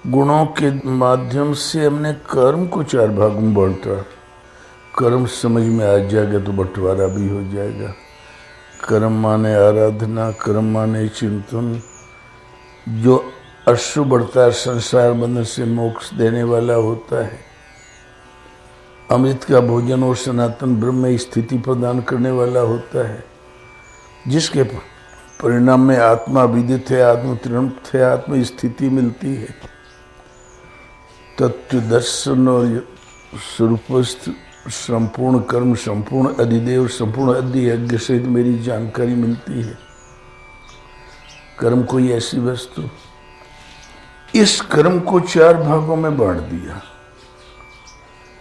गुणों के माध्यम से हमने कर्म को 4 भागों में बांटा। कर्म समझ में आ जाएगा तो बंटवारा भी हो जाएगा। कर्म माने आराधना, कर्म माने चिंतन, जो अश्रु बढ़ता है संसार बंधन से मोक्ष देने वाला होता है। अमृत का भोजन और सनातन ब्रह्म में स्थिति प्रदान करने वाला होता है। जिसके परिणाम में आत्मा विदित है, आत्म तृप्त है, आत्म स्थिति मिलती है। तत्व दर्शन और स्वरूपस्थ संपूर्ण कर्म, संपूर्ण अधिदेव, संपूर्ण अधियज्ञ सहित मेरी जानकारी मिलती है। कर्म कोई ऐसी वस्तु, इस कर्म को 4 भागों में बांट दिया।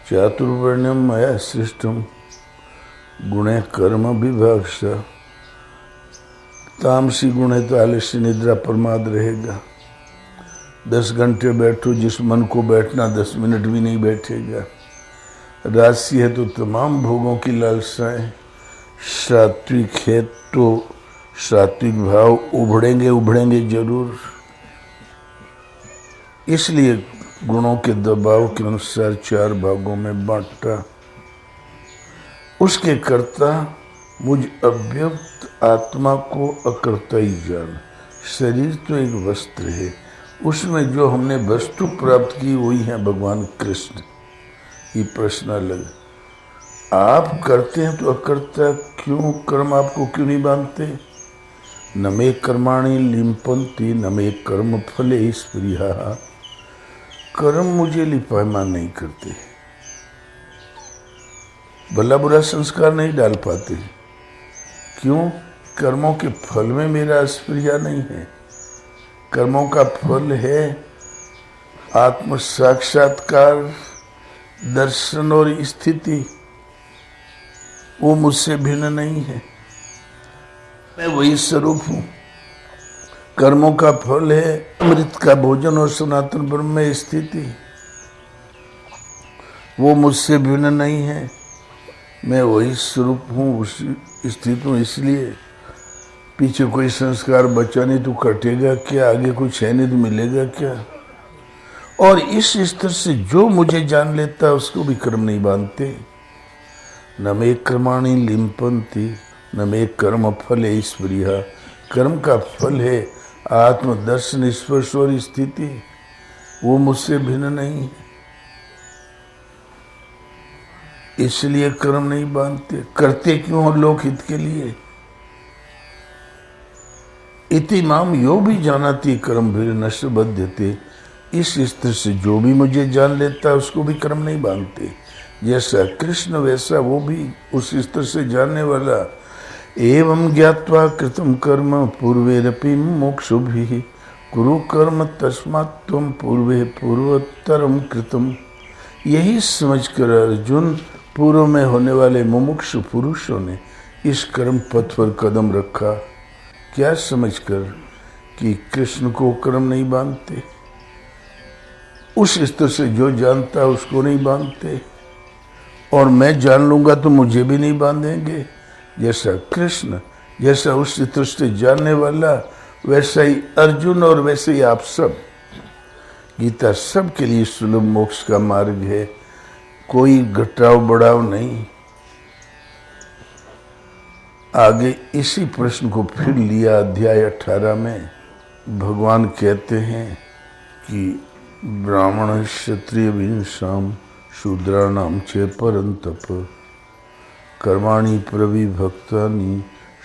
चातुर्वर्ण्यम मया सृष्टम गुणे कर्म विभाग। तामसी गुण है तो आलस्य, निद्रा, प्रमाद रहेगा। 10 घंटे बैठो, जिस मन को बैठना 10 मिनट भी नहीं बैठेगा। राशि है तो तमाम भोगों की लालसाएं। सात्विक है तो सात्विक भाव उभरेंगे जरूर। इसलिए गुणों के दबाव के अनुसार 4 भागों में बांटा। उसके कर्ता मुझ अव्यक्त आत्मा को अकर्ता ही जान। शरीर तो एक वस्त्र है, उसमें जो हमने वस्तु प्राप्त की वही है भगवान कृष्ण। ये प्रश्न अलग। आप करते हैं तो अकर्ता क्यों? कर्म आपको क्यों नहीं बांधते? न मे कर्माणि लिम्पन्ति न मे कर्म फले स्पृहा। कर्म मुझे लिपायमान नहीं करते, भला बुरा संस्कार नहीं डाल पाते। क्यों? कर्मों के फल में मेरा स्पृहा नहीं है। कर्मों का फल है आत्म साक्षात्कार, दर्शन और स्थिति। वो मुझसे भिन्न नहीं है, मैं वही स्वरूप हूं। कर्मों का फल है अमृत का भोजन और सनातन ब्रह्म में स्थिति। वो मुझसे भिन्न नहीं है, मैं वही स्वरूप हूँ, उसी स्थित हूँ। इसलिए पीछे कोई संस्कार बचा नहीं तो कटेगा क्या? आगे कुछ है नहीं तो मिलेगा क्या? और इस स्तर से जो मुझे जान लेता है उसको भी कर्म नहीं बांधते। न मे कर्माणि लिम्पन्ति न मे कर्म फल स्पृहा। कर्म का फल है आत्मदर्शन, स्पर्श और स्थिति। वो मुझसे भिन्न नहीं है, इसलिए कर्म नहीं बांधते। करते क्यों हो? लोकहित के लिए। इति माम यो भी जानाति कर्म भी नष्ट बध्यते। इस स्तर से जो भी मुझे जान लेता है उसको भी कर्म नहीं बांधते। जैसा कृष्ण वैसा वो भी उस स्तर से जानने वाला। एवं ज्ञात्वा कृतम कर्म पूर्वेरपि मोक्षुभिः कुरु कर्म तस्मात् त्वं पूर्वे पूर्वोत्तरम कृतम। यही समझकर अर्जुन पूर्व में होने वाले मुमुक्षु पुरुषों ने इस कर्म पथ पर कदम रखा। क्या समझकर कि कृष्ण को कर्म नहीं बांधते, उस स्तर से जो जानता है उसको नहीं बांधते। और मैं जान लूंगा तो मुझे भी नहीं बांधेंगे। जैसा कृष्ण, जैसा उस स्तर से जानने वाला, वैसा ही अर्जुन और वैसे ही आप सब। गीता सबके लिए सुलभ मोक्ष का मार्ग है, कोई घटाव बढ़ाव नहीं। आगे इसी प्रश्न को फिर लिया अध्याय 18 में। भगवान कहते हैं कि ब्राह्मण क्षत्रिय विंशाम शूद्राणाम च परंतप कर्माणि प्रविभक्तानि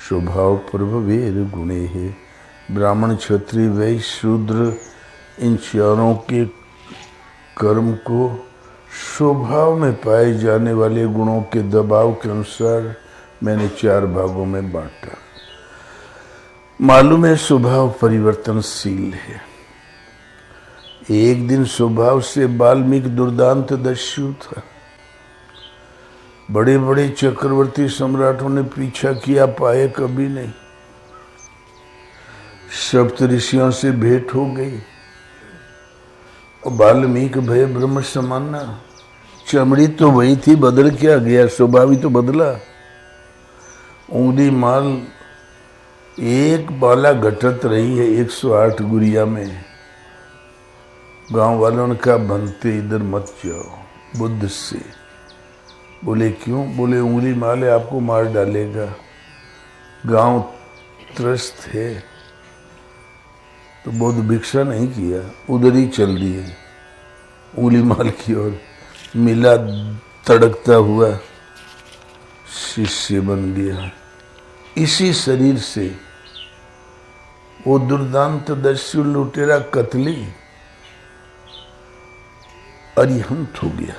स्वभाव प्रभवेर गुणे है। ब्राह्मण, क्षत्रिय, वैश्य, शूद्र, इन चारों के कर्म को स्वभाव में पाए जाने वाले गुणों के दबाव के अनुसार मैंने 4 भागों में बांटा। मालूम है स्वभाव परिवर्तनशील है। एक दिन स्वभाव से वाल्मीकि दुर्दांत दस्यु था। बड़े बड़े चक्रवर्ती सम्राटों ने पीछा किया, पाए कभी नहीं। सप्त ऋषियों से भेंट हो गई और वाल्मीकि भय ब्रह्म समाना। चमड़ी तो वही थी, बदल क्या गया? स्वभाव ही तो बदला। ऊँगली माल एक बाला घटत रही है 108 गुड़िया में। गांव वालों ने कहा बनते इधर मत जाओ बुद्ध से। बोले क्यों? बोले उंगली माले आपको मार डालेगा। गांव त्रस्त है तो बुद्ध भिक्षा नहीं किया, उधर ही चल दिए उंगली माल की ओर। मिला तड़कता हुआ शिष्य बन गया। इसी शरीर से वो दुर्दांत दस्यु लुटेरा कतली अरिहंत हो गया।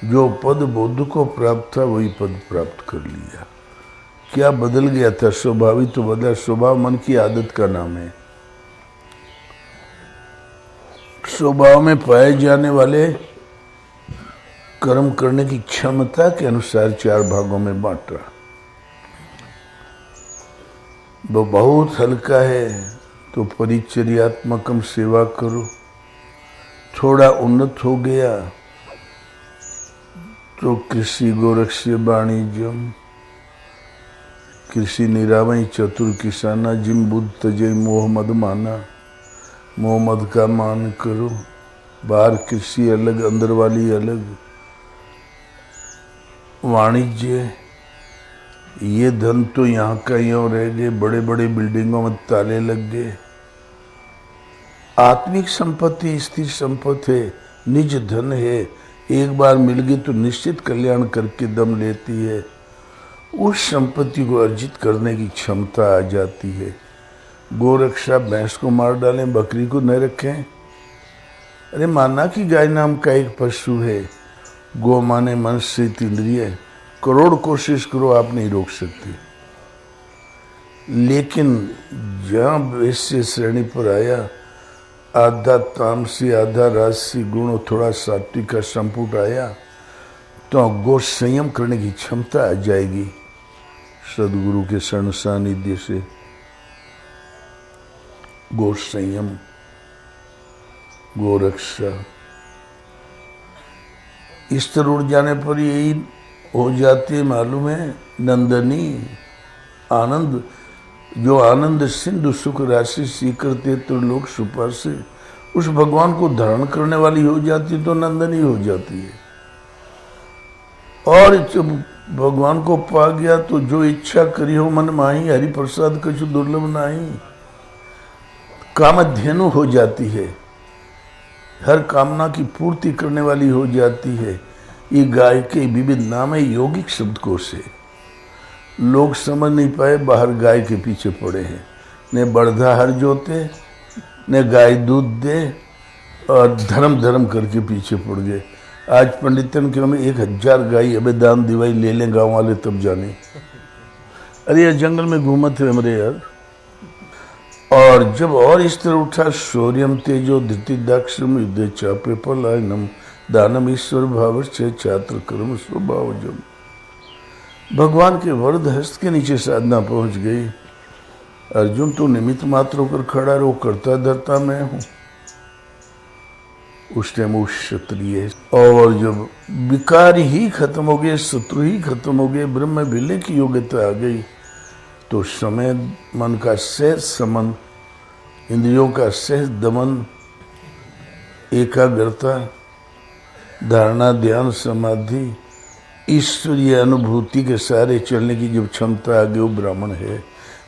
जो पद बुद्ध को प्राप्त था वही पद प्राप्त कर लिया। क्या बदल गया था? स्वभाव ही तो बदला। स्वभाव मन की आदत का नाम है। स्वभाव में पाए जाने वाले कर्म करने की क्षमता के अनुसार 4 भागों में बांटा। वो बहुत हल्का है तो परिचर्यात्मकम सेवा करो। थोड़ा उन्नत हो गया तो कृषि गोरक्ष्य वाणिज्यम, कृषि निरामय चतुर किसाना, जिम बुद्ध तजय मोह मद माना। मोह मद का मान करो। बाहर कृषि अलग, अंदर वाली अलग। वाणिज्य, ये धन तो यहाँ का यूं रह गए, बड़े बड़े बिल्डिंगों में ताले लग गए। आत्मिक संपत्ति स्थिर संपत्ति है, निज धन है। एक बार मिल गई तो निश्चित कल्याण करके दम लेती है। उस संपत्ति को अर्जित करने की क्षमता आ जाती है। गोरक्षा, भैंस को मार डालें, बकरी को न रखें। अरे माना कि गाय नाम का एक पशु है। गो माने मन से इंद्रिय। करोड़ कोशिश करो, आप नहीं रोक सकते। लेकिन जहाँ वैश्य श्रेणी पर आया, आधा तामसी आधा राजसी गुण, थोड़ा सात्विक का संपुट आया, तो गो संयम करने की क्षमता आ जाएगी सदगुरु के शरण सानिध्य से। गो संयम, गोरक्षा, इस तरह उड़ जाने पर यही हो जाती है। मालूम है नंदनी आनंद, जो आनंद सिंधु सुख राशि सीकरते तो लोग सुपा से उस भगवान को धारण करने वाली हो जाती तो नंदनी हो जाती है। और जब भगवान को पा गया तो जो इच्छा करी हो मन माही, हरि प्रसाद कछु दुर्लभ नाही। कामधेनु हो जाती है, हर कामना की पूर्ति करने वाली हो जाती है। ये गाय के विविध नाम है, यौगिक शब्दकोश है। लोग समझ नहीं पाए, बाहर गाय के पीछे पड़े हैं। न बड़धा हर जोते, न गाय दूध दे, और धर्म धर्म करके पीछे पड़ गए। आज पंडितन के हमें 1000 गाय अबे दान दिवाई ले लें गाँव वाले तब जाने। अरे यार जंगल में घूमत थे हमारे यार। और जब और इस तरह उठा, शौर्यम तेजो धृति दाक्षम युद्ध चापे पलायनम दानम ईश्वर भाव से छात्र कर्म स्वभावजम। भगवान के वरद हस्त के नीचे साधना पहुंच गई। अर्जुन तो निमित्त मात्र होकर खड़ा रहो, करता धरता मैं हूं। उस टाइम वो क्षत्रिय। और जब विकार ही खत्म हो गए, शत्रु ही खत्म हो गए, ब्रह्म विलय की योग्यता आ गई, तो समय मन का सहज समन, इंद्रियों का सहज दमन, एकाग्रता, धारणा, ध्यान, समाधि, ईश्वरीय अनुभूति के सारे चलने की जब क्षमता आ गई, वो ब्राह्मण है।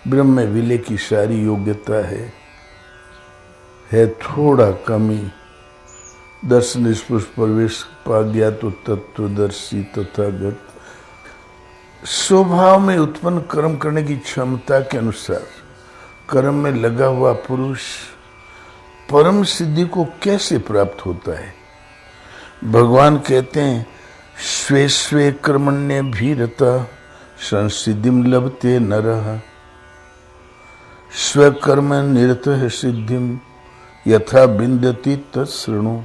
ब्रह्म विलय की सारी योग्यता है थोड़ा कमी। दर्शन स्पर्श प्रवेश पा गया तो तत्वदर्शी तथागत। स्वभाव में उत्पन्न कर्म करने की क्षमता के अनुसार कर्म में लगा हुआ पुरुष परम सिद्धि को कैसे प्राप्त होता है? भगवान कहते हैं स्वे स्वे कर्मण्य भीरता संसिद्धिम लभते नरः। स्वकर्म निरतः सिद्धिम यथा बिंदति तत्शृणु।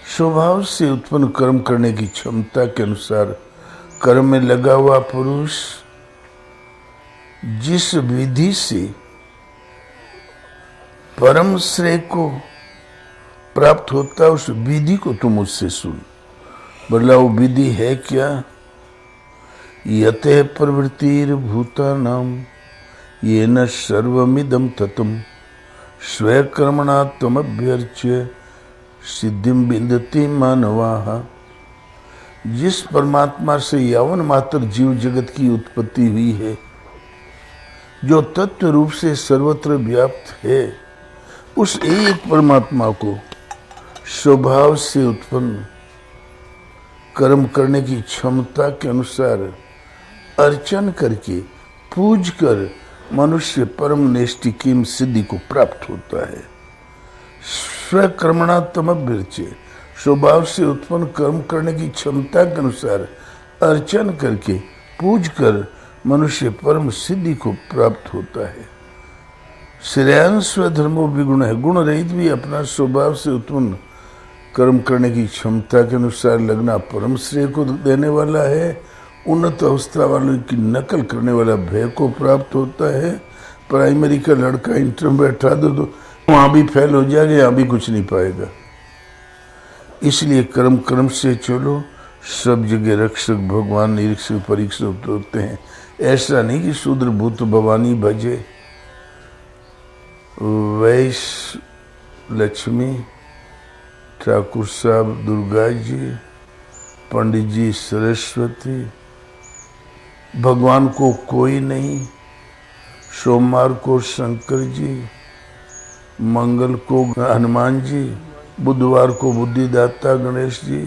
स्वभाव से उत्पन्न कर्म करने की क्षमता के अनुसार कर्म में लगा हुआ पुरुष जिस विधि से परम श्रेय को प्राप्त होता है, उस विधि को तुम मुझसे सुन। बोला वो विधि है क्या? यते प्रवृत्तिर भूतानाम येन सर्वमिदं ततम् स्वकर्मणा तमभ्यर्च्य सिद्धिं विन्दति मानवाः। जिस परमात्मा से यावन मात्र जीव जगत की उत्पत्ति हुई है, जो तत्व रूप से सर्वत्र व्याप्त है, उस एक परमात्मा को स्वभाव से उत्पन्न कर्म करने की क्षमता के अनुसार अर्चन करके पूज कर मनुष्य परम नेष्टि किम सिद्धि को प्राप्त होता है। स्वकर्मणा तमभ्यर्च्य, स्वभाव से उत्पन्न कर्म करने की क्षमता के अनुसार अर्चन करके पूज कर मनुष्य परम सिद्धि को प्राप्त होता है। श्रेयान स्वधर्मो विगुण है, गुण रहित भी अपना स्वभाव से उत्पन्न कर्म करने की क्षमता के अनुसार लगना परम श्रेय को देने वाला है। उन्नत अवस्था वालों की नकल करने वाला भय को प्राप्त होता है। प्राइमरी का लड़का इंटर में बैठा दो तो वहाँ भी फेल हो जाएगा, यहाँ भी कुछ नहीं पाएगा। इसलिए कर्म कर्म से चलो, सब जगह रक्षक भगवान निरीक्षक परीक्षक होते हैं। ऐसा नहीं कि शूद्र भूत भवानी भजे। वैश्य लक्ष्मी, ठाकुर साहब दुर्गा जी, पंडित जी सरस्वती, भगवान को कोई नहीं। सोमवार को शंकर जी, मंगल को हनुमान जी, बुधवार को बुद्धिदाता गणेश जी,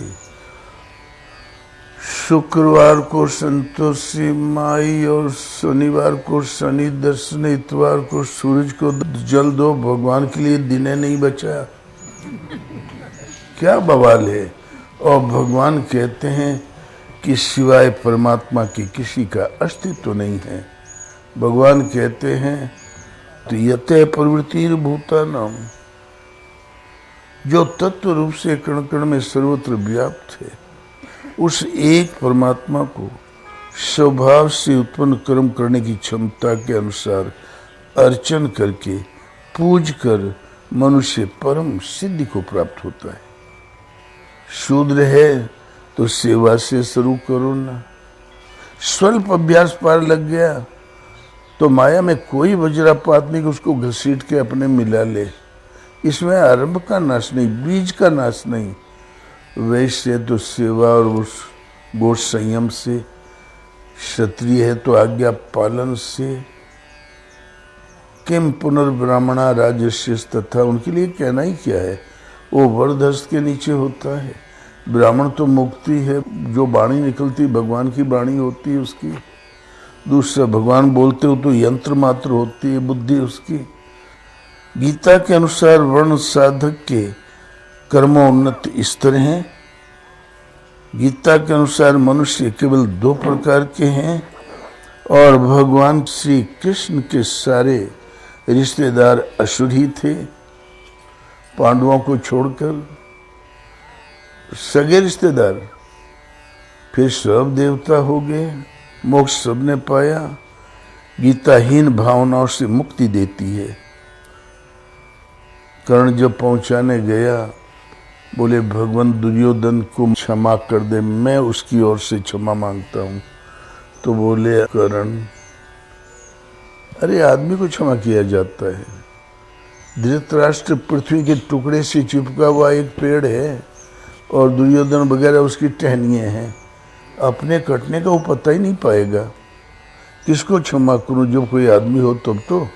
शुक्रवार को संतोषी माई और शनिवार को शनि दर्शन, इतवार को सूरज को जल दो। भगवान के लिए दिने नहीं बचा, क्या बवाल है। और भगवान कहते हैं कि सिवाय परमात्मा की किसी का अस्तित्व नहीं है। भगवान कहते हैं तो यते प्रवृत्ति भूतानाम, जो तत्व रूप से कण कण में सर्वत्र व्याप्त है, उस एक परमात्मा को स्वभाव से उत्पन्न कर्म करने की क्षमता के अनुसार अर्चन करके पूज कर मनुष्य परम सिद्धि को प्राप्त होता है। शूद्र है तो सेवा से शुरू करो ना। स्वल्प अभ्यास पार लग गया तो माया में कोई वज्रापात नहीं कि उसको घसीट के अपने मिला ले। इसमें आरंभ का नाश नहीं, बीज का नाश नहीं। वैश्य तो सेवा और उस गो संयम से, क्षत्रिय है तो आज्ञा पालन से। किम पुनर्ब्राह्मणा राजर्षि तथा, उनके लिए कहना ही क्या है, वो वरदहस्त के नीचे होता है। ब्राह्मण तो मुक्ति है, जो वाणी निकलती भगवान की वाणी होती है उसकी। दूसरा भगवान बोलते हो तो यंत्र मात्र होती है बुद्धि उसकी। गीता के अनुसार वर्ण साधक के कर्मोन्नत स्तर हैं। गीता के अनुसार मनुष्य केवल 2 प्रकार के हैं और भगवान श्री कृष्ण के सारे रिश्तेदार असुर ही थे। पांडवों को छोड़कर सगे रिश्तेदार, फिर सब देवता हो गए, मोक्ष सबने पाया। गीताहीन भावनाओं से मुक्ति देती है। कर्ण जब पहुंचाने गया, बोले भगवान दुर्योधन को क्षमा कर दे, मैं उसकी ओर से क्षमा मांगता हूं। तो बोले कर्ण, अरे आदमी को क्षमा किया जाता है। धृतराष्ट्र पृथ्वी के टुकड़े से चिपका हुआ एक पेड़ है और दुर्योधन वगैरह उसकी टहनियाँ हैं। अपने कटने का वो पता ही नहीं पाएगा। किसको क्षमा करूं, जब कोई आदमी हो तब तो।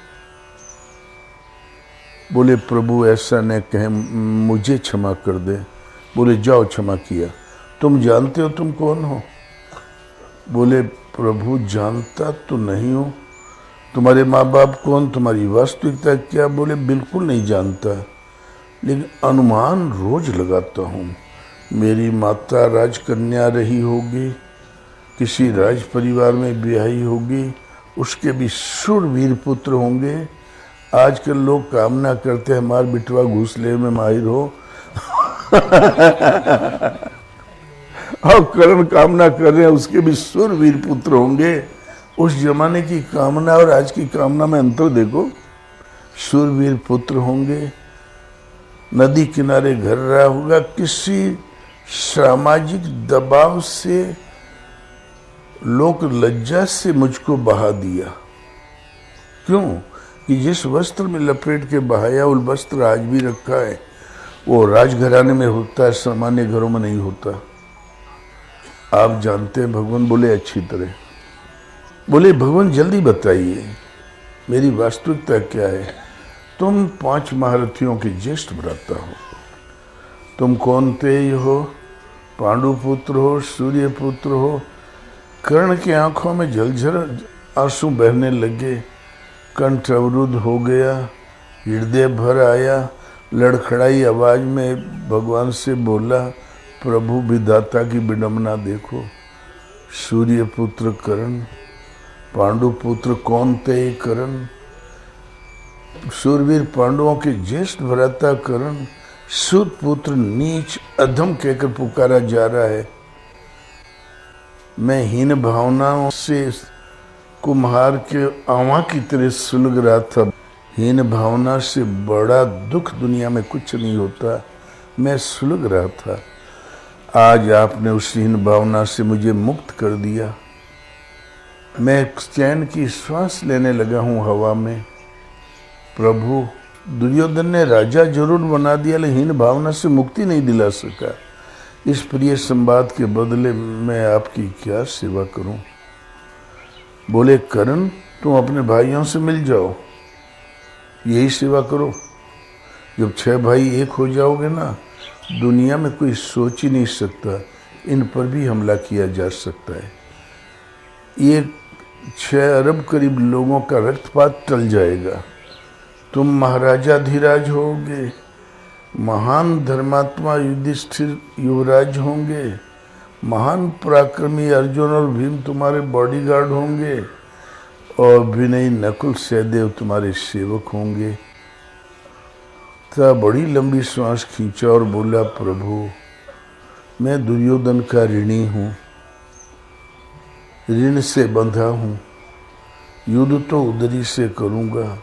बोले प्रभु ऐसा न कहे, मुझे क्षमा कर दे। बोले जाओ क्षमा किया। तुम जानते हो तुम कौन हो? बोले प्रभु जानता तो नहीं हो। तुम्हारे माँ बाप कौन, तुम्हारी वास्तविकता क्या? बोले बिल्कुल नहीं जानता, लेकिन अनुमान रोज लगाता हूँ। मेरी माता राजकन्या रही होगी, किसी राज परिवार में ब्याही होगी, उसके भी शूरवीर पुत्र होंगे। आजकल लोग कामना करते हैं हमार बिटवा घूसले में माहिर हो और कर्ण कामना कर रहे हैं उसके भी शूरवीर पुत्र होंगे। उस जमाने की कामना और आज की कामना में अंतर देखो। शूरवीर पुत्र होंगे, नदी किनारे घर रहा होगा, किसी सामाजिक दबाव से, लोक लज्जा से मुझको बहा दिया। क्यों? कि जिस वस्त्र में लपेट के बहाया वो वस्त्र आज भी रखा है। वो राजघराने में होता है, सामान्य घरों में नहीं होता। आप जानते हैं भगवान बोले अच्छी तरह। बोले भगवान जल्दी बताइए मेरी वास्तविकता क्या है। तुम 5 महारथियों के ज्येष्ठ भ्राता हो। तुम कौन तेज हो, पांडु पुत्र हो, सूर्य पुत्र हो। कर्ण की आंखों में जलझर आंसू बहने लगे, कंठ अवरुद्ध हो गया, हृदय भर आया। लड़खड़ाई आवाज में भगवान से बोला, प्रभु विधाता की विडंबना देखो। सूर्य पुत्र करण, पांडु पुत्र कौन तय करण, शूरवीर पांडवों के ज्येष्ठ भ्राता करण, सूत पुत्र नीच अधम कहकर पुकारा जा रहा है। मैं हीन भावनाओं से कुम्हार के आवा की तरह सुलग रहा था। हीन भावना से बड़ा दुख दुनिया में कुछ नहीं होता। मैं सुलग रहा था। आज आपने उस हीन भावना से मुझे मुक्त कर दिया। मैं चैन की श्वास लेने लगा हूँ हवा में। प्रभु, दुर्योधन ने राजा जरूर बना दिया, लेकिन हीन भावना से मुक्ति नहीं दिला सका। इस प्रिय संवाद के बदले मैं आपकी क्या सेवा करूं? बोले, करण, तुम अपने भाइयों से मिल जाओ, यही सेवा करो। जब 6 भाई एक हो जाओगे ना, दुनिया में कोई सोच ही नहीं सकता इन पर भी हमला किया जा सकता है। ये 6 अरब करीब लोगों का रक्तपात टल जाएगा। तुम महाराजा धीराज होगे, महान धर्मात्मा युधिष्ठिर युवराज होंगे, महान पराक्रमी अर्जुन और भीम तुम्हारे बॉडीगार्ड होंगे, और विनयी नकुल सहदेव तुम्हारे सेवक होंगे। तब बड़ी लंबी श्वास खींचा और बोला, प्रभु, मैं दुर्योधन का ऋणी हूँ, ऋण से बंधा हूँ। युद्ध तो उधरी से करूँगा,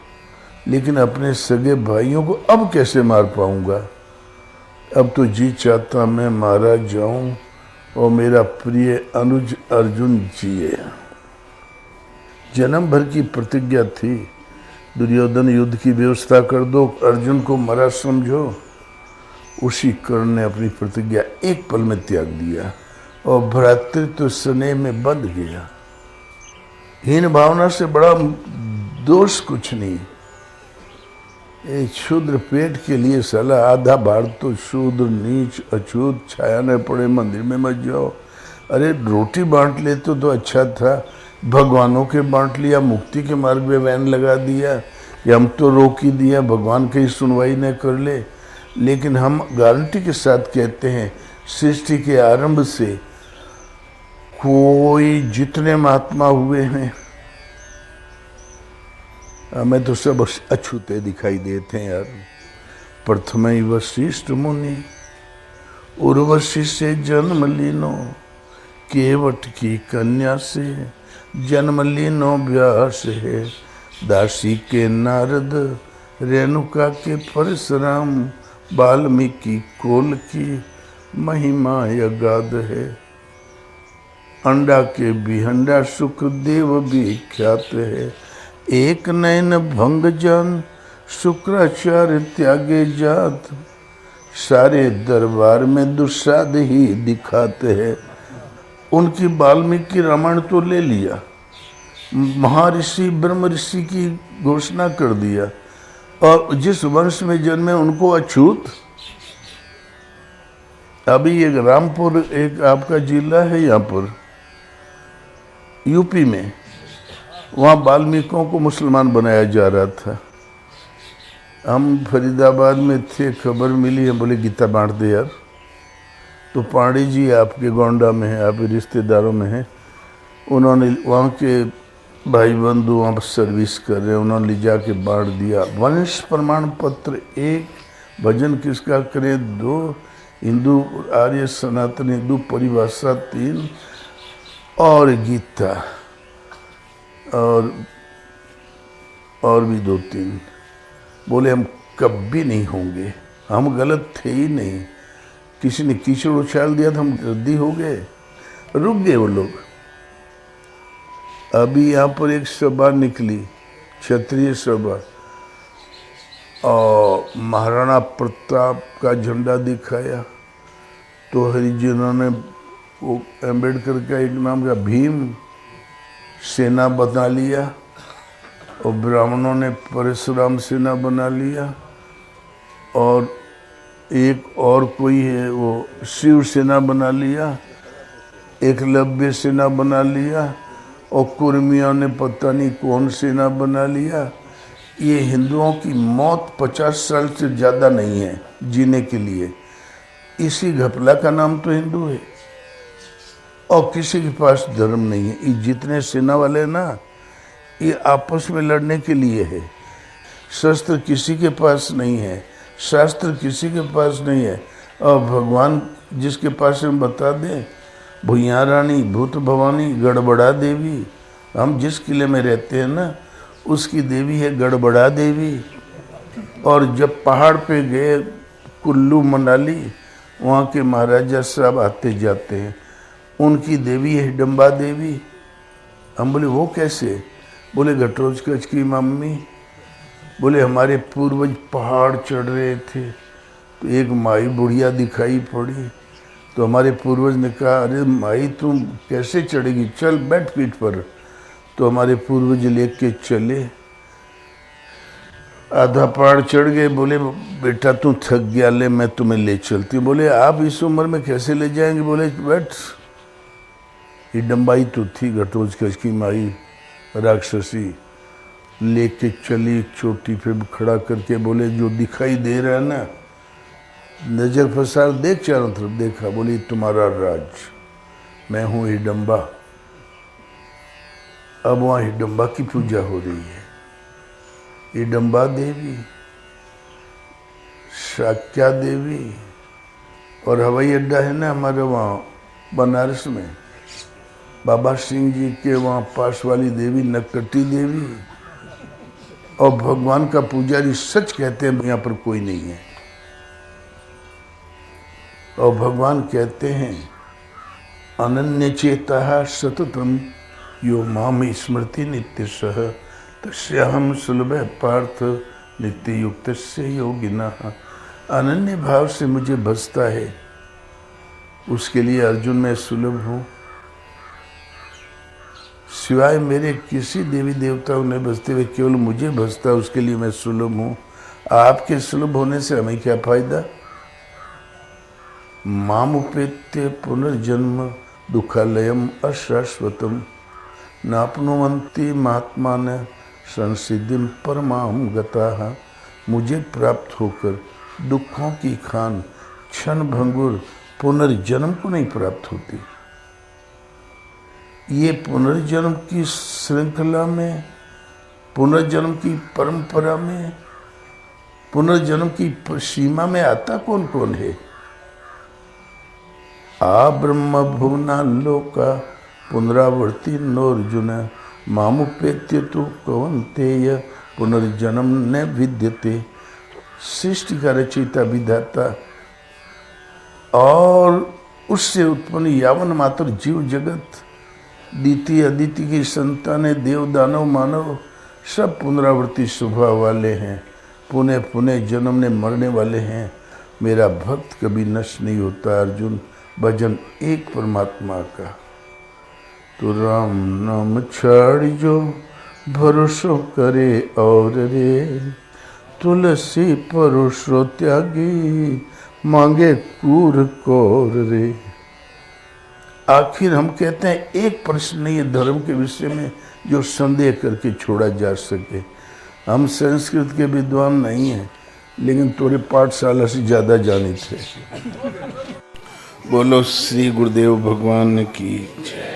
लेकिन अपने सगे भाइयों को अब कैसे मार पाऊंगा? अब तो जी चाहता मैं मारा जाऊं और मेरा प्रिय अनुज अर्जुन जिए। जन्म भर की प्रतिज्ञा थी, दुर्योधन युद्ध की व्यवस्था कर दो, अर्जुन को मरा समझो। उसी कर्ण ने अपनी प्रतिज्ञा एक पल में त्याग दिया और भ्रातृत्व स्नेह में बंध गया। हीन भावना से बड़ा दोष कुछ नहीं। एक क्षुद्र पेट के लिए साला आधा भार तो शूद्र नीच अछूत छाया न पड़े मंदिर में मत जाओ। अरे रोटी बांट लेते तो अच्छा था, भगवानों के बांट लिया, मुक्ति के मार्ग में वैन लगा दिया, या हम तो रोक ही दिया, भगवान कहीं सुनवाई न कर ले। लेकिन हम गारंटी के साथ कहते हैं, सृष्टि के आरंभ से कोई जितने महात्मा हुए हैं, हमें तो सब अछूते दिखाई देते हैं यार। प्रथम वशिष्ठ मुनि उर्वशी से जन्म लीनो, केवट की कन्या से जन्म लीनो व्यास है। दासी के नारद, रेणुका के परशुराम, वाल्मीकि कोल की महिमा अगाध है। अंडा के बिहंडा सुखदेव भी ख्यात है। एक नयन भंग जन, शुक्राचार्य त्यागे जात। सारे दरबार में दुस्साध ही दिखाते हैं। उनकी वाल्मीकि रामायण तो ले लिया, महर्षि ब्रह्म ऋषि की घोषणा कर दिया, और जिस वंश में जन्मे उनको अछूत। अभी एक रामपुर, एक आपका जिला है यहाँ पर यूपी में, वहाँ वाल्मीकियों को मुसलमान बनाया जा रहा था। हम फरीदाबाद में थे, खबर मिली है, बोले गीता बांट दे यार। तो पांडे जी आपके गोंडा में हैं, आपके रिश्तेदारों में हैं, उन्होंने वहाँ के भाई बंधु वहाँ पर सर्विस कर रहे हैं, उन्होंने ले जा के बांट दिया। वंश प्रमाण पत्र 1, भजन किसका करें 2, हिंदू आर्य सनातन हिंदू परिभाषा 3, और गीता और भी 2-3। बोले हम कभी नहीं होंगे, हम गलत थे ही नहीं। किसी ने कीचड़ उछाल दिया तो हम रद्दी हो गए, रुक गए वो लोग। अभी यहाँ पर एक सभा निकली, क्षत्रिय सभा, और महाराणा प्रताप का झंडा दिखाया, तो हरिजनों ने वो अम्बेडकर का एक नाम का भीम सेना बना लिया, और ब्राह्मणों ने परशुराम सेना बना लिया, और एक और कोई है वो शिव सेना बना लिया, एकलव्य सेना बना लिया, और कुर्मियों ने पता नहीं कौन सेना बना लिया। ये हिंदुओं की मौत 50 साल से ज़्यादा नहीं है जीने के लिए। इसी घपला का नाम तो हिंदू है और किसी के पास धर्म नहीं है। ये जितने सेना वाले हैं ना, ये आपस में लड़ने के लिए है। शस्त्र किसी के पास नहीं है, शास्त्र किसी के पास नहीं है। और भगवान जिसके पास हम बता दें, भुइया रानी, भूत भवानी, गड़बड़ा देवी, हम जिस किले में रहते हैं ना, उसकी देवी है गड़बड़ा देवी। और जब पहाड़ पे गए कुल्लू मनाली, वहाँ के महाराजा साहब आते जाते हैं, उनकी देवी है हिडम्बा देवी। हम बोले वो कैसे? बोले घटोत्कच कच की मम्मी। बोले हमारे पूर्वज पहाड़ चढ़ रहे थे तो एक माई बुढ़िया दिखाई पड़ी, तो हमारे पूर्वज ने कहा अरे माई तुम कैसे चढ़ेगी, चल बैठ पीठ पर। तो हमारे पूर्वज लेके चले, आधा पहाड़ चढ़ गए। बोले बेटा तू थक गया, ले मैं तुम्हें ले चलती हूँ। बोले आप इस उम्र में कैसे ले जाएंगे? बोले बैठ। हिडम्बाई तो थी घटोत्कच की माई राक्षसी, लेके चली चोटी पे खड़ा करके। बोले जो दिखाई दे रहा है ना, नजर फसार देख, चारों तरफ देखा। बोली तुम्हारा राज, मैं हूँ हिडम्बा। अब वहाँ हिडम्बा की पूजा हो रही है। हिडम्बा देवी, शाक्या देवी, और हवाई अड्डा है ना हमारे वहाँ बनारस में, बाबा सिंह जी के वहाँ पास वाली देवी नक्कटी देवी। और भगवान का पुजारी सच कहते हैं यहाँ पर कोई नहीं है। और भगवान कहते हैं अनन्य चेता सततम यो माम स्मृति नित्य सह तस्याहम सुलभ पार्थ नित्य युक्त से योगिना। अनन्य भाव से मुझे भजता है, उसके लिए अर्जुन मैं सुलभ हूँ। सिवाय मेरे किसी देवी देवता उन्हें भजते हुए केवल मुझे भजता, उसके लिए मैं सुलभ हूँ। आपके सुलभ होने से हमें क्या फायदा? माम उपेत्य पुनर्जन्म दुखालयम अशाश्वतम नाप्नुवन्ति महात्मान संसिद्धिम परमाम गताः। मुझे प्राप्त होकर दुखों की खान क्षण भंगुर पुनर्जन्म को नहीं प्राप्त होती। ये पुनर्जन्म की श्रृंखला में, पुनर्जन्म की परंपरा में, पुनर्जन्म की सीमा में आता कौन कौन है? आ ब्रह्म भुवना लोका पुनरावर्ती नोर्जुन मामुपेत्य तु कौन्तेय पुनर्जन्म न विद्यते। सृष्टि का रचयिता विधाता और उससे उत्पन्न यावन मात्र जीव जगत, द्वितीय अदिति की संतान है, देव दानव मानव सब पुनरावृत्ति स्वभाव वाले हैं, पुनः पुनः जन्मने मरने वाले हैं। मेरा भक्त कभी नष्ट नहीं होता। अर्जुन, भजन एक परमात्मा का। तो राम नाम छाड़ जो भरोसो करे और रे, तुलसी परोसो त्यागी मांगे कूर कौर रे। आखिर हम कहते हैं एक प्रश्न नहीं है धर्म के विषय में जो संदेह करके छोड़ा जा सके। हम संस्कृत के विद्वान नहीं हैं, लेकिन तोरे पाठशाला से ज़्यादा जाने थे। बोलो श्री गुरुदेव भगवान की जय।